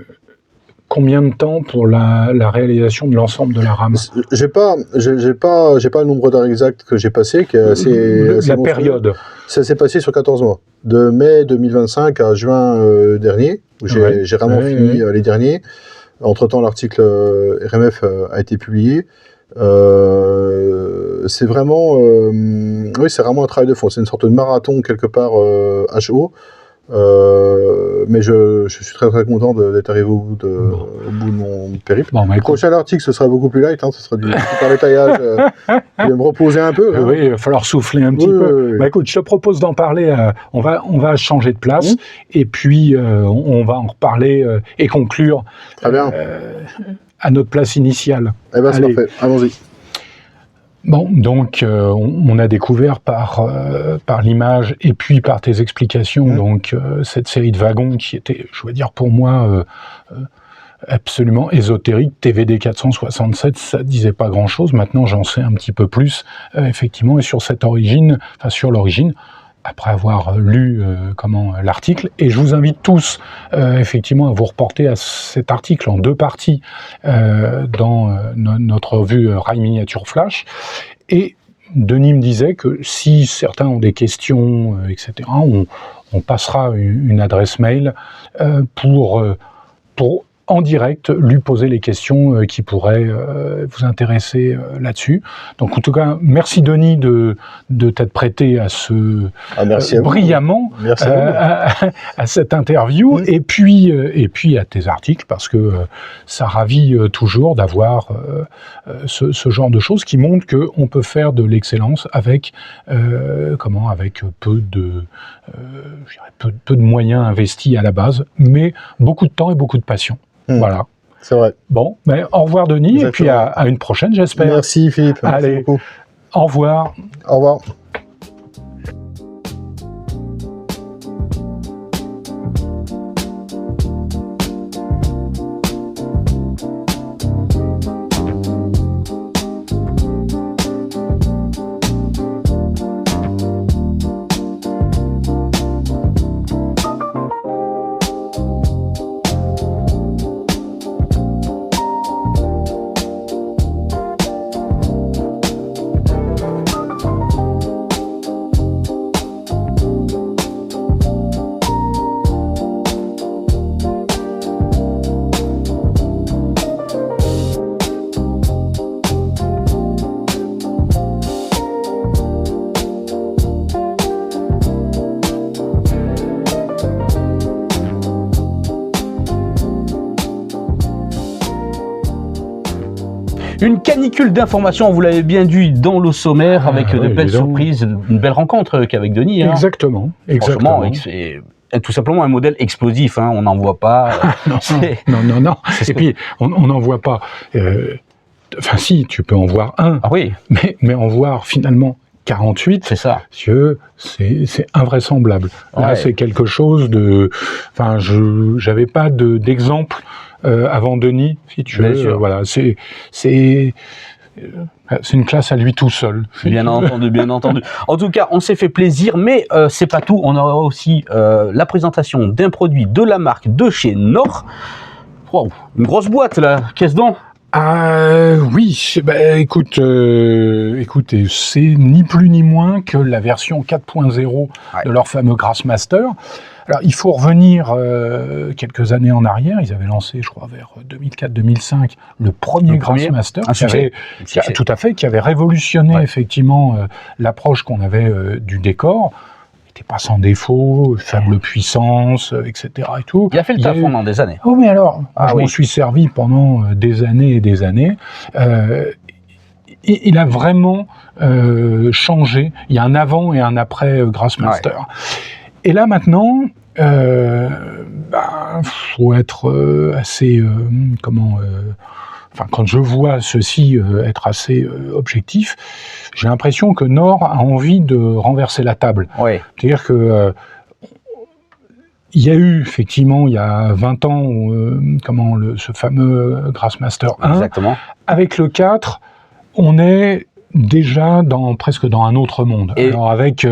Combien de temps pour la réalisation de l'ensemble de la rame? J'ai pas le nombre d'heures exact que j'ai passé, qui est assez la période. Ça s'est passé sur 14 mois. De mai 2025 à juin dernier, où j'ai vraiment fini les derniers. Entre-temps, l'article RMF a été publié. C'est vraiment c'est vraiment un travail de fond. C'est une sorte de marathon quelque part HO. Mais je suis très très content d'être arrivé au bout de mon périple. Le prochain article, ce sera beaucoup plus light, ce sera du détaillage. Je vais me reposer un peu. Oui, il va falloir souffler un petit peu. Oui. Écoute, je te propose d'en parler. On va changer de place et puis on va en reparler et conclure à notre place initiale. Eh ben, c'est parfait. Allons-y. Bon, donc on a découvert par l'image et puis par tes explications donc cette série de wagons qui était, je veux dire pour moi, absolument ésotérique. TVD 467, ça disait pas grand-chose. Maintenant, j'en sais un petit peu plus effectivement et sur l'origine. Après avoir lu l'article, et je vous invite tous effectivement à vous reporter à cet article en 2 parties dans notre revue Rail Miniature Flash. Et Denis me disait que si certains ont des questions, etc., on passera une adresse mail pour en direct, lui poser les questions qui pourraient vous intéresser là-dessus. Donc, en tout cas, merci Denis de t'être prêté à ce merci à brillamment merci à cette interview et puis à tes articles parce que ça ravit toujours d'avoir ce genre de choses qui montrent qu'on peut faire de l'excellence avec peu de moyens investis à la base, mais beaucoup de temps et beaucoup de passion. Voilà. C'est vrai. Bon, mais au revoir Denis, et puis à une prochaine, j'espère. Merci Philippe. Allez, merci beaucoup. Au revoir. Au revoir. Une canicule d'informations, vous l'avez bien dit dans le sommaire, avec de belles surprises, une belle rencontre qu'avec Denis. Hein. Exactement. Franchement, c'est tout simplement un modèle explosif, hein, on n'en voit pas. Non. Et puis, on n'en voit pas. Enfin, si, tu peux en voir un. Ah oui. Mais en voir finalement 48, c'est ça. C'est invraisemblable. Là, Ouais. c'est quelque chose de. Enfin, j'avais pas d'exemple avant Denis, si tu veux. Voilà, c'est une classe à lui tout seul. Bien entendu, bien entendu. En tout cas, on s'est fait plaisir, mais c'est pas tout. On aura aussi la présentation d'un produit de la marque de chez Nord. Wow, une grosse boîte là, qu'est-ce donc? Oui, écoutez, c'est ni plus ni moins que la version 4.0 de leur fameux Grassmaster. Alors, il faut revenir quelques années en arrière. Ils avaient lancé, je crois, vers 2004-2005, le premier Grassmaster, qui avait révolutionné effectivement l'approche qu'on avait du décor. Il n'était pas sans défaut, faible puissance, etc. Et tout. Il a fait le taf pendant des années. Oh, mais alors, je m'en suis servi pendant des années et des années. Il a vraiment changé. Il y a un avant et un après Grassmaster. Ouais. Et là maintenant, faut être assez quand je vois ceci être assez objectif, j'ai l'impression que Nord a envie de renverser la table. Ouais. C'est-à-dire que il y a eu effectivement il y a 20 ans ce fameux Grassmaster 1. Exactement. Avec le 4, on est déjà presque dans un autre monde. Et alors avec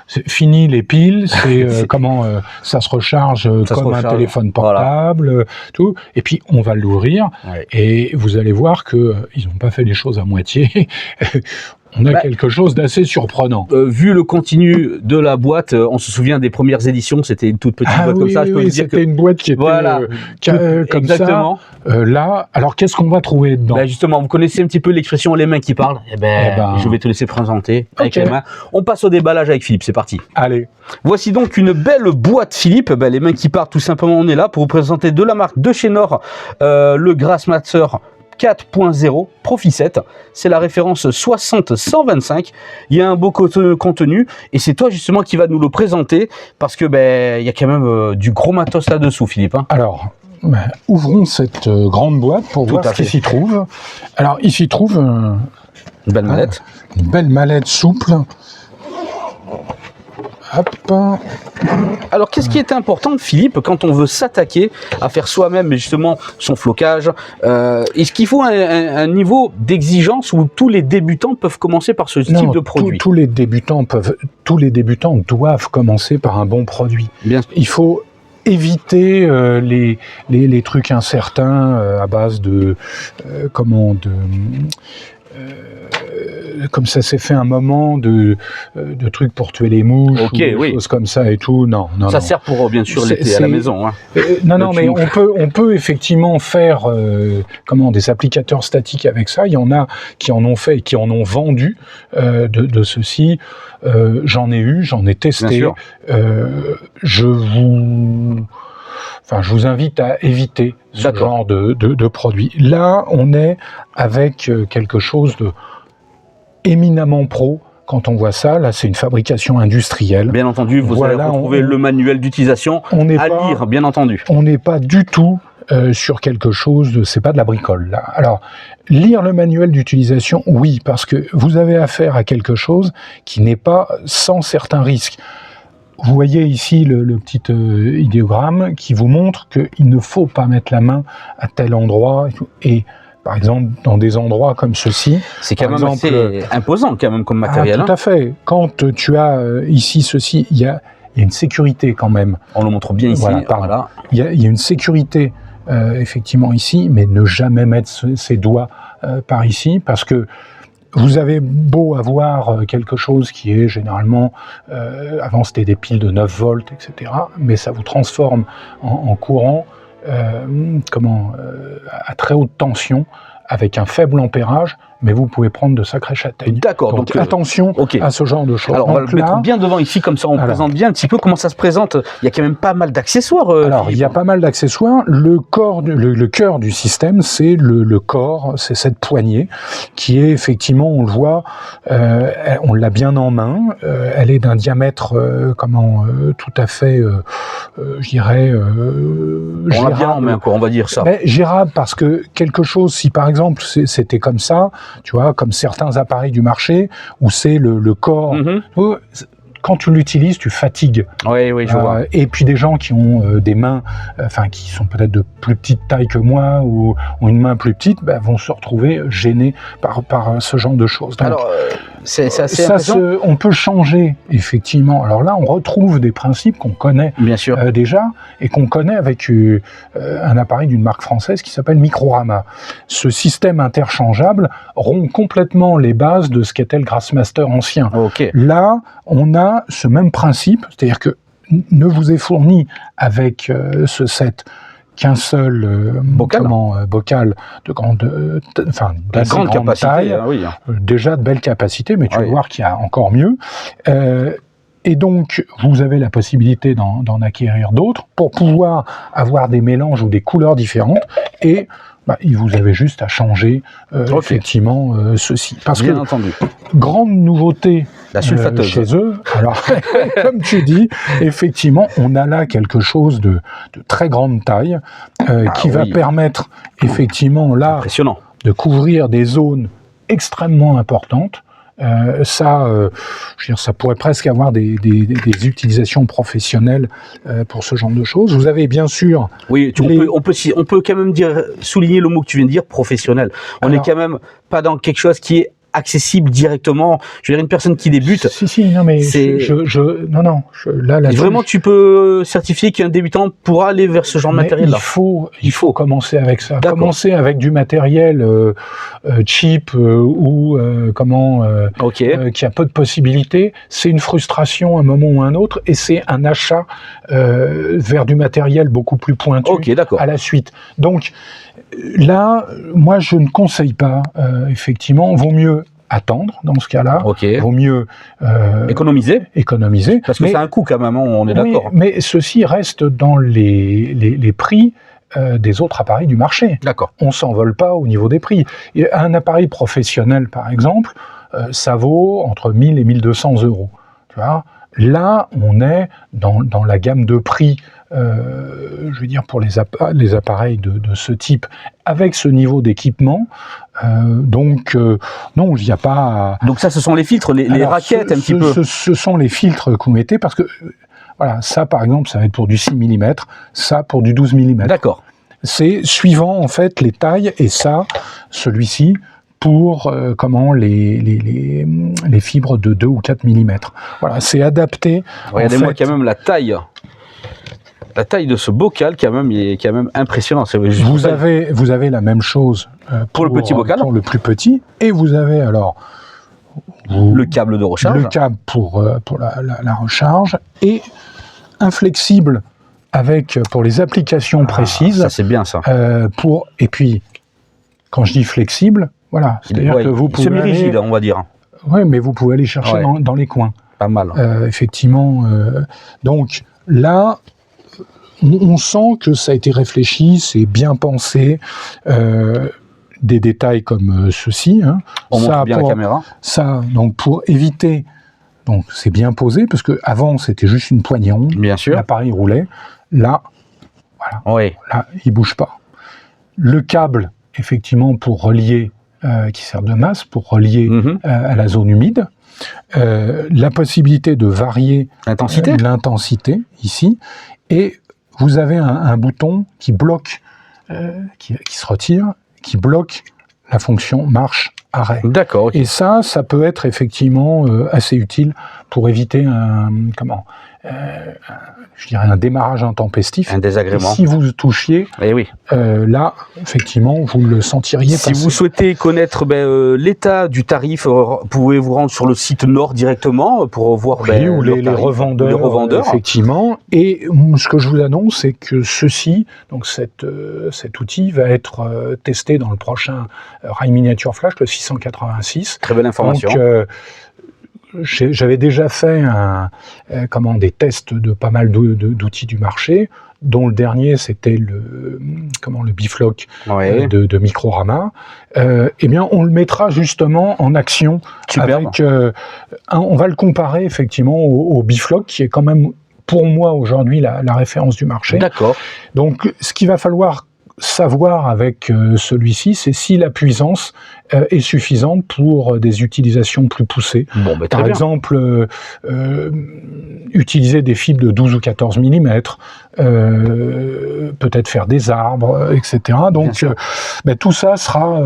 c'est fini les piles, c'est ça se recharge comme un téléphone portable, tout. Et puis on va l'ouvrir et vous allez voir que ils n'ont pas fait les choses à moitié. On a quelque chose d'assez surprenant. Vu le continu de la boîte, on se souvient des premières éditions, c'était une toute petite boîte comme ça. Je peux vous dire c'était une boîte qui était comme exactement. Ça. Là, alors qu'est-ce qu'on va trouver dedans ? Justement, vous connaissez un petit peu l'expression les mains qui parlent. Je vais te laisser présenter avec les mains. On passe au déballage avec Philippe, c'est parti. Allez. Voici donc une belle boîte Philippe. Les mains qui parlent, tout simplement, on est là pour vous présenter de la marque de chez Nord le Grassmaster 4.0 Profi 7, c'est la référence 60-125. Il y a un beau contenu et c'est toi justement qui va nous le présenter parce que il y a quand même du gros matos là-dessous, Philippe. Hein. Alors, ouvrons cette grande boîte pour voir ce qu'il s'y trouve. Alors, il s'y trouve une belle mallette. Une belle mallette souple. Hop. Alors, qu'est-ce qui est important, Philippe, quand on veut s'attaquer à faire soi-même justement son flocage? Est-ce qu'il faut un niveau d'exigence où tous les débutants peuvent commencer par ce type de produit? Tous les débutants doivent commencer par un bon produit. Bien. Il faut éviter les trucs incertains à base comme ça s'est fait un moment de trucs pour tuer les mouches, ou des choses comme ça et tout. Non. Ça sert pour bien sûr l'été à la maison. Hein. Non, mais on peut effectivement faire des applicateurs statiques avec ça. Il y en a qui en ont fait et qui en ont vendu de ceci. J'en ai testé. Je vous invite à éviter ce genre de produit. Là, on est avec quelque chose de éminemment pro. Quand on voit ça, là, c'est une fabrication industrielle. Bien entendu, vous allez retrouver le manuel d'utilisation à lire, bien entendu. On n'est pas du tout sur quelque chose c'est pas de la bricole, là. Alors, lire le manuel d'utilisation, oui, parce que vous avez affaire à quelque chose qui n'est pas sans certains risques. Vous voyez ici le petit idéogramme qui vous montre qu'il ne faut pas mettre la main à tel endroit et par exemple, dans des endroits comme ceci... C'est quand même assez imposant quand même comme matériel. Tout à fait. Quand tu as ici ceci, il y a une sécurité quand même. On le montre bien ici. Voilà. Il y a une sécurité effectivement ici, mais ne jamais mettre ses doigts par ici, parce que vous avez beau avoir quelque chose qui est généralement, avant c'était des piles de 9 volts, etc., mais ça vous transforme en courant à très haute tension, avec un faible ampérage, mais vous pouvez prendre de sacrées châtaignes. D'accord. Donc attention à ce genre de choses. Alors on va le mettre bien devant ici, comme ça on présente bien un petit peu comment ça se présente. Il y a quand même pas mal d'accessoires. Alors il y a pas mal d'accessoires. Le cœur du système, c'est le corps, c'est cette poignée qui est effectivement, on le voit, on l'a bien en main. Elle est d'un diamètre tout à fait, je dirais, on l'a bien en main, quoi, on va dire ça. Gérable, parce que quelque chose, si par exemple c'était comme ça, tu vois, comme certains appareils du marché, où c'est le corps. Quand tu l'utilises, tu fatigues. Oui, je vois. Et puis des gens qui ont des mains, qui sont peut-être de plus petite taille que moi, ou ont une main plus petite, vont se retrouver gênés par ce genre de choses. Donc, alors, c'est assez intéressant. On peut changer, effectivement. Alors là, on retrouve des principes qu'on connaît bien sûr. Déjà, et qu'on connaît avec un appareil d'une marque française qui s'appelle Microrama. Ce système interchangeable rompt complètement les bases de ce qu'était le Grassmaster ancien. Là, on a ce même principe, c'est-à-dire que ne vous est fourni avec ce set qu'un seul bocal de grande capacité, taille, déjà de belle capacité, mais tu vas voir qu'il y a encore mieux. Et donc, vous avez la possibilité d'en acquérir d'autres pour pouvoir avoir des mélanges ou des couleurs différentes, et vous avez juste à changer effectivement ceci. Parce bien entendu. Grande nouveauté chez eux, alors comme tu dis, effectivement, on a là quelque chose de très grande taille qui va permettre effectivement là de couvrir des zones extrêmement importantes. Ça pourrait presque avoir des utilisations professionnelles pour ce genre de choses. Vous avez bien sûr... Oui, on peut quand même souligner le mot que tu viens de dire, professionnel. On n'est quand même pas dans quelque chose qui est accessible directement. Je veux dire, une personne qui débute. Non, mais vraiment, tu peux certifier qu'un débutant pourra aller vers ce genre de matériel-là. Il faut commencer avec ça. Commencer avec du matériel cheap qui a peu de possibilités. C'est une frustration à un moment ou à un autre, et c'est un achat vers du matériel beaucoup plus pointu à la suite. Donc, là, moi, je ne conseille pas, effectivement, vaut mieux attendre dans ce cas-là, vaut mieux économiser, parce que c'est un coût quand même, on est d'accord. Mais ceci reste dans les prix des autres appareils du marché. D'accord. On s'envole pas au niveau des prix. Et un appareil professionnel, par exemple, ça vaut entre 1000 et 1200 €. Tu vois ? Là, on est dans la gamme de prix, je veux dire, pour les appareils de ce type, avec ce niveau d'équipement. Donc, non, il n'y a pas... Donc ça, ce sont les filtres, les raquettes un petit peu. Ce sont les filtres que vous mettez, parce que, ça, par exemple, ça va être pour du 6 mm, ça pour du 12 mm. D'accord. C'est suivant, en fait, les tailles, et ça, celui-ci... pour les fibres de 2 ou 4 mm. Voilà, c'est adapté. Regardez-moi quand même la taille de ce bocal, quand même, il est quand même impressionnant. Vous avez la même chose pour le petit bocal, pour le plus petit, et vous avez alors le câble de recharge. Le câble pour la recharge, et inflexible pour les applications précises. Ça, c'est bien, ça. Et puis, quand je dis flexible, voilà, c'est-à-dire que vous pouvez semi-rigide, on va dire. Oui, mais vous pouvez aller chercher dans les coins. Pas mal. Effectivement. Donc là, on sent que ça a été réfléchi, c'est bien pensé. Des détails comme ceci. Hein. On montre bien la caméra. Ça, donc pour éviter, donc c'est bien posé, parce qu'avant c'était juste une poignée ronde. Bien sûr. L'appareil roulait. Là, voilà. Oui. Là, il bouge pas. Le câble, effectivement, pour relier, qui sert de masse, pour relier à la zone humide. La possibilité de varier l'intensité ici. Et vous avez un bouton qui bloque, qui se retire, qui bloque la fonction marche-arrêt. D'accord. Okay. Et ça peut être effectivement assez utile pour éviter un démarrage intempestif. Un désagrément. Et si vous touchiez, là, effectivement, vous le sentiriez passer. Si vous souhaitez connaître l'état du tarif, pouvez-vous rendre sur le site Nord directement pour voir ou les revendeurs, effectivement. Et ce que je vous annonce, c'est que donc cet outil va être testé dans le prochain Rail Miniature Flash, le 686. Très belle information. Donc, j'avais déjà fait des tests de pas mal d'outils du marché, dont le dernier c'était le Bifloc de Microrama. Eh bien, on le mettra justement en action. Superbe. On va le comparer effectivement au Bifloc, qui est quand même pour moi aujourd'hui la référence du marché. D'accord. Donc, ce qu'il va falloir savoir avec celui-ci, c'est si la puissance est suffisante pour des utilisations plus poussées. Par exemple, utiliser des fibres de 12 ou 14 mm, peut-être faire des arbres, etc. Donc, tout ça sera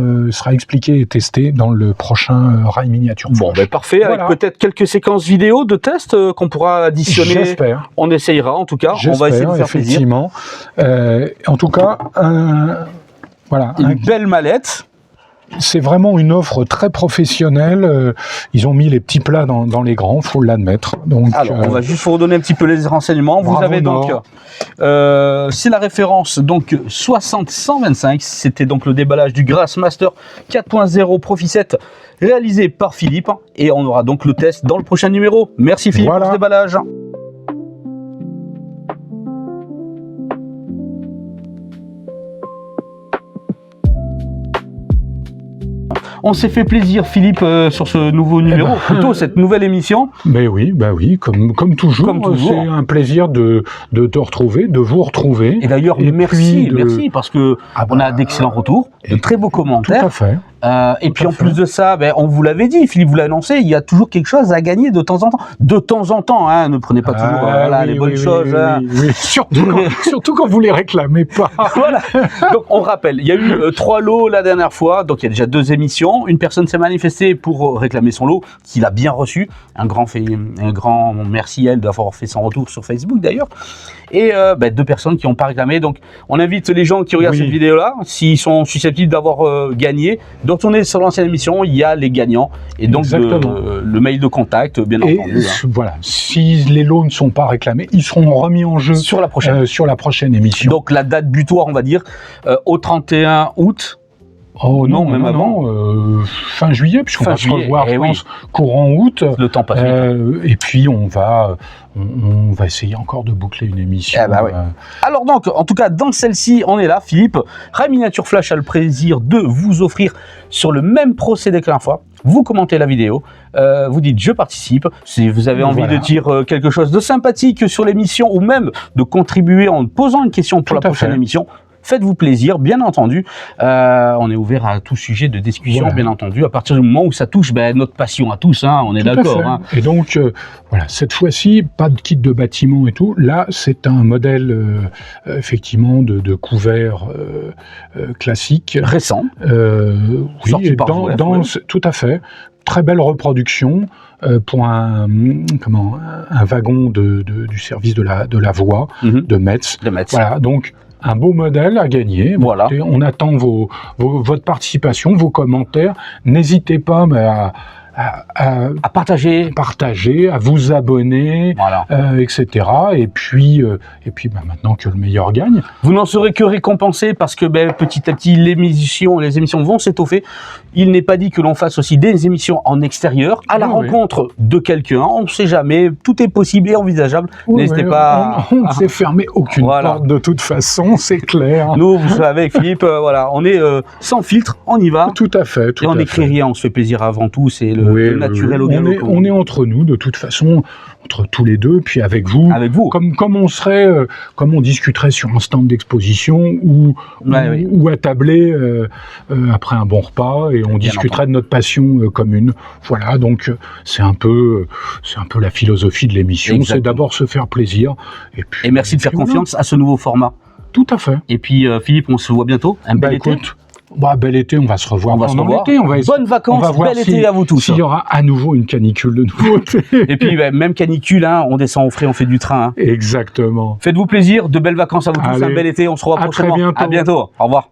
expliqué et testé dans le prochain Rail Miniature Flash. Parfait, voilà. Avec peut-être quelques séquences vidéo de tests qu'on pourra additionner. J'espère. On essayera, en tout cas. On va essayer de faire effectivement. En tout cas, une belle mallette. C'est vraiment une offre très professionnelle. Ils ont mis les petits plats dans les grands, faut l'admettre. Donc, alors, on va juste vous redonner un petit peu les renseignements. Vous avez donc, c'est la référence donc 60-125. C'était donc le déballage du Grassmaster 4.0 Profi 7 réalisé par Philippe. Et on aura donc le test dans le prochain numéro. Merci Philippe pour ce déballage. On s'est fait plaisir, Philippe, sur ce nouveau numéro, plutôt cette nouvelle émission. Mais oui, comme toujours. C'est un plaisir de te retrouver, de vous retrouver. Et d'ailleurs, merci, parce que on a d'excellents retours, de très beaux commentaires. Tout à fait. Et puis en plus de ça, on vous l'avait dit, Philippe vous l'a annoncé, il y a toujours quelque chose à gagner de temps en temps. De temps en temps, hein, ne prenez pas toujours les bonnes choses. Oui. Surtout quand vous les réclamez pas. Voilà. Donc on rappelle, il y a eu 3 lots la dernière fois, donc il y a déjà 2 émissions. Une personne s'est manifestée pour réclamer son lot, qu'il a bien reçu. Un grand merci à elle d'avoir fait son retour sur Facebook d'ailleurs. Et 2 personnes qui n'ont pas réclamé. Donc on invite les gens qui regardent cette vidéo-là, s'ils sont susceptibles d'avoir gagné, de retourner sur l'ancienne émission, il y a les gagnants. Et donc le mail de contact, bien entendu. Voilà, si les lots ne sont pas réclamés, ils seront remis en jeu sur la prochaine émission. Donc la date butoir, on va dire, au 31 août. Oh non, même avant, fin juillet, puisqu'on va se revoir, je pense, courant août. Le temps passe. Et puis on va essayer encore de boucler une émission. Alors donc, en tout cas, dans celle-ci, on est là, Philippe. Rail Miniature Flash a le plaisir de vous offrir sur le même procédé que la dernière fois. Vous commentez la vidéo, vous dites je participe. Si vous avez envie de dire quelque chose de sympathique sur l'émission ou même de contribuer en posant une question pour la prochaine émission, faites-vous plaisir, bien entendu. On est ouvert à tout sujet de discussion, bien entendu, à partir du moment où ça touche notre passion à tous, hein, on est d'accord. Hein. Et donc, cette fois-ci, pas de kit de bâtiment et tout. Là, c'est un modèle, effectivement, de couvert classique. Récent. Oui, tout à fait. Très belle reproduction pour un wagon du service de la voie de Metz. Voilà, donc un beau modèle à gagner. Voilà. On attend votre participation, vos commentaires. N'hésitez pas à partager, à vous abonner, voilà. etc. Et puis maintenant que le meilleur gagne. Vous n'en serez que récompensé parce que petit à petit les émissions vont s'étoffer. Il n'est pas dit que l'on fasse aussi des émissions en extérieur, à la rencontre de quelqu'un. On ne sait jamais, tout est possible et envisageable. N'hésitez pas. On ne s'est fermé aucune porte de toute façon, c'est clair. Nous, vous savez, avec Philippe, voilà, on est sans filtre, on y va. Tout à fait. Et on n'écrit rien, on se fait plaisir avant tout, c'est le naturel au galop. On est entre nous, de toute façon, entre tous les deux, puis avec vous. Comme on discuterait sur un stand d'exposition ou attablé après un bon repas et on discuterait de notre passion commune. Voilà, donc c'est un peu la philosophie de l'émission. C'est d'abord se faire plaisir. Et merci de faire confiance à ce nouveau format. Tout à fait. Et puis Philippe, on se voit bientôt. Un bel été. Bel été, on va se revoir pendant l'été. Bonnes vacances, bel été à vous tous. S'il y aura à nouveau une canicule de nouveauté. Et puis, même canicule, on descend au frais, on fait du train. Exactement. Faites-vous plaisir, de belles vacances à vous tous, un bel été, on se revoit prochainement. Très bientôt. À bientôt, au revoir.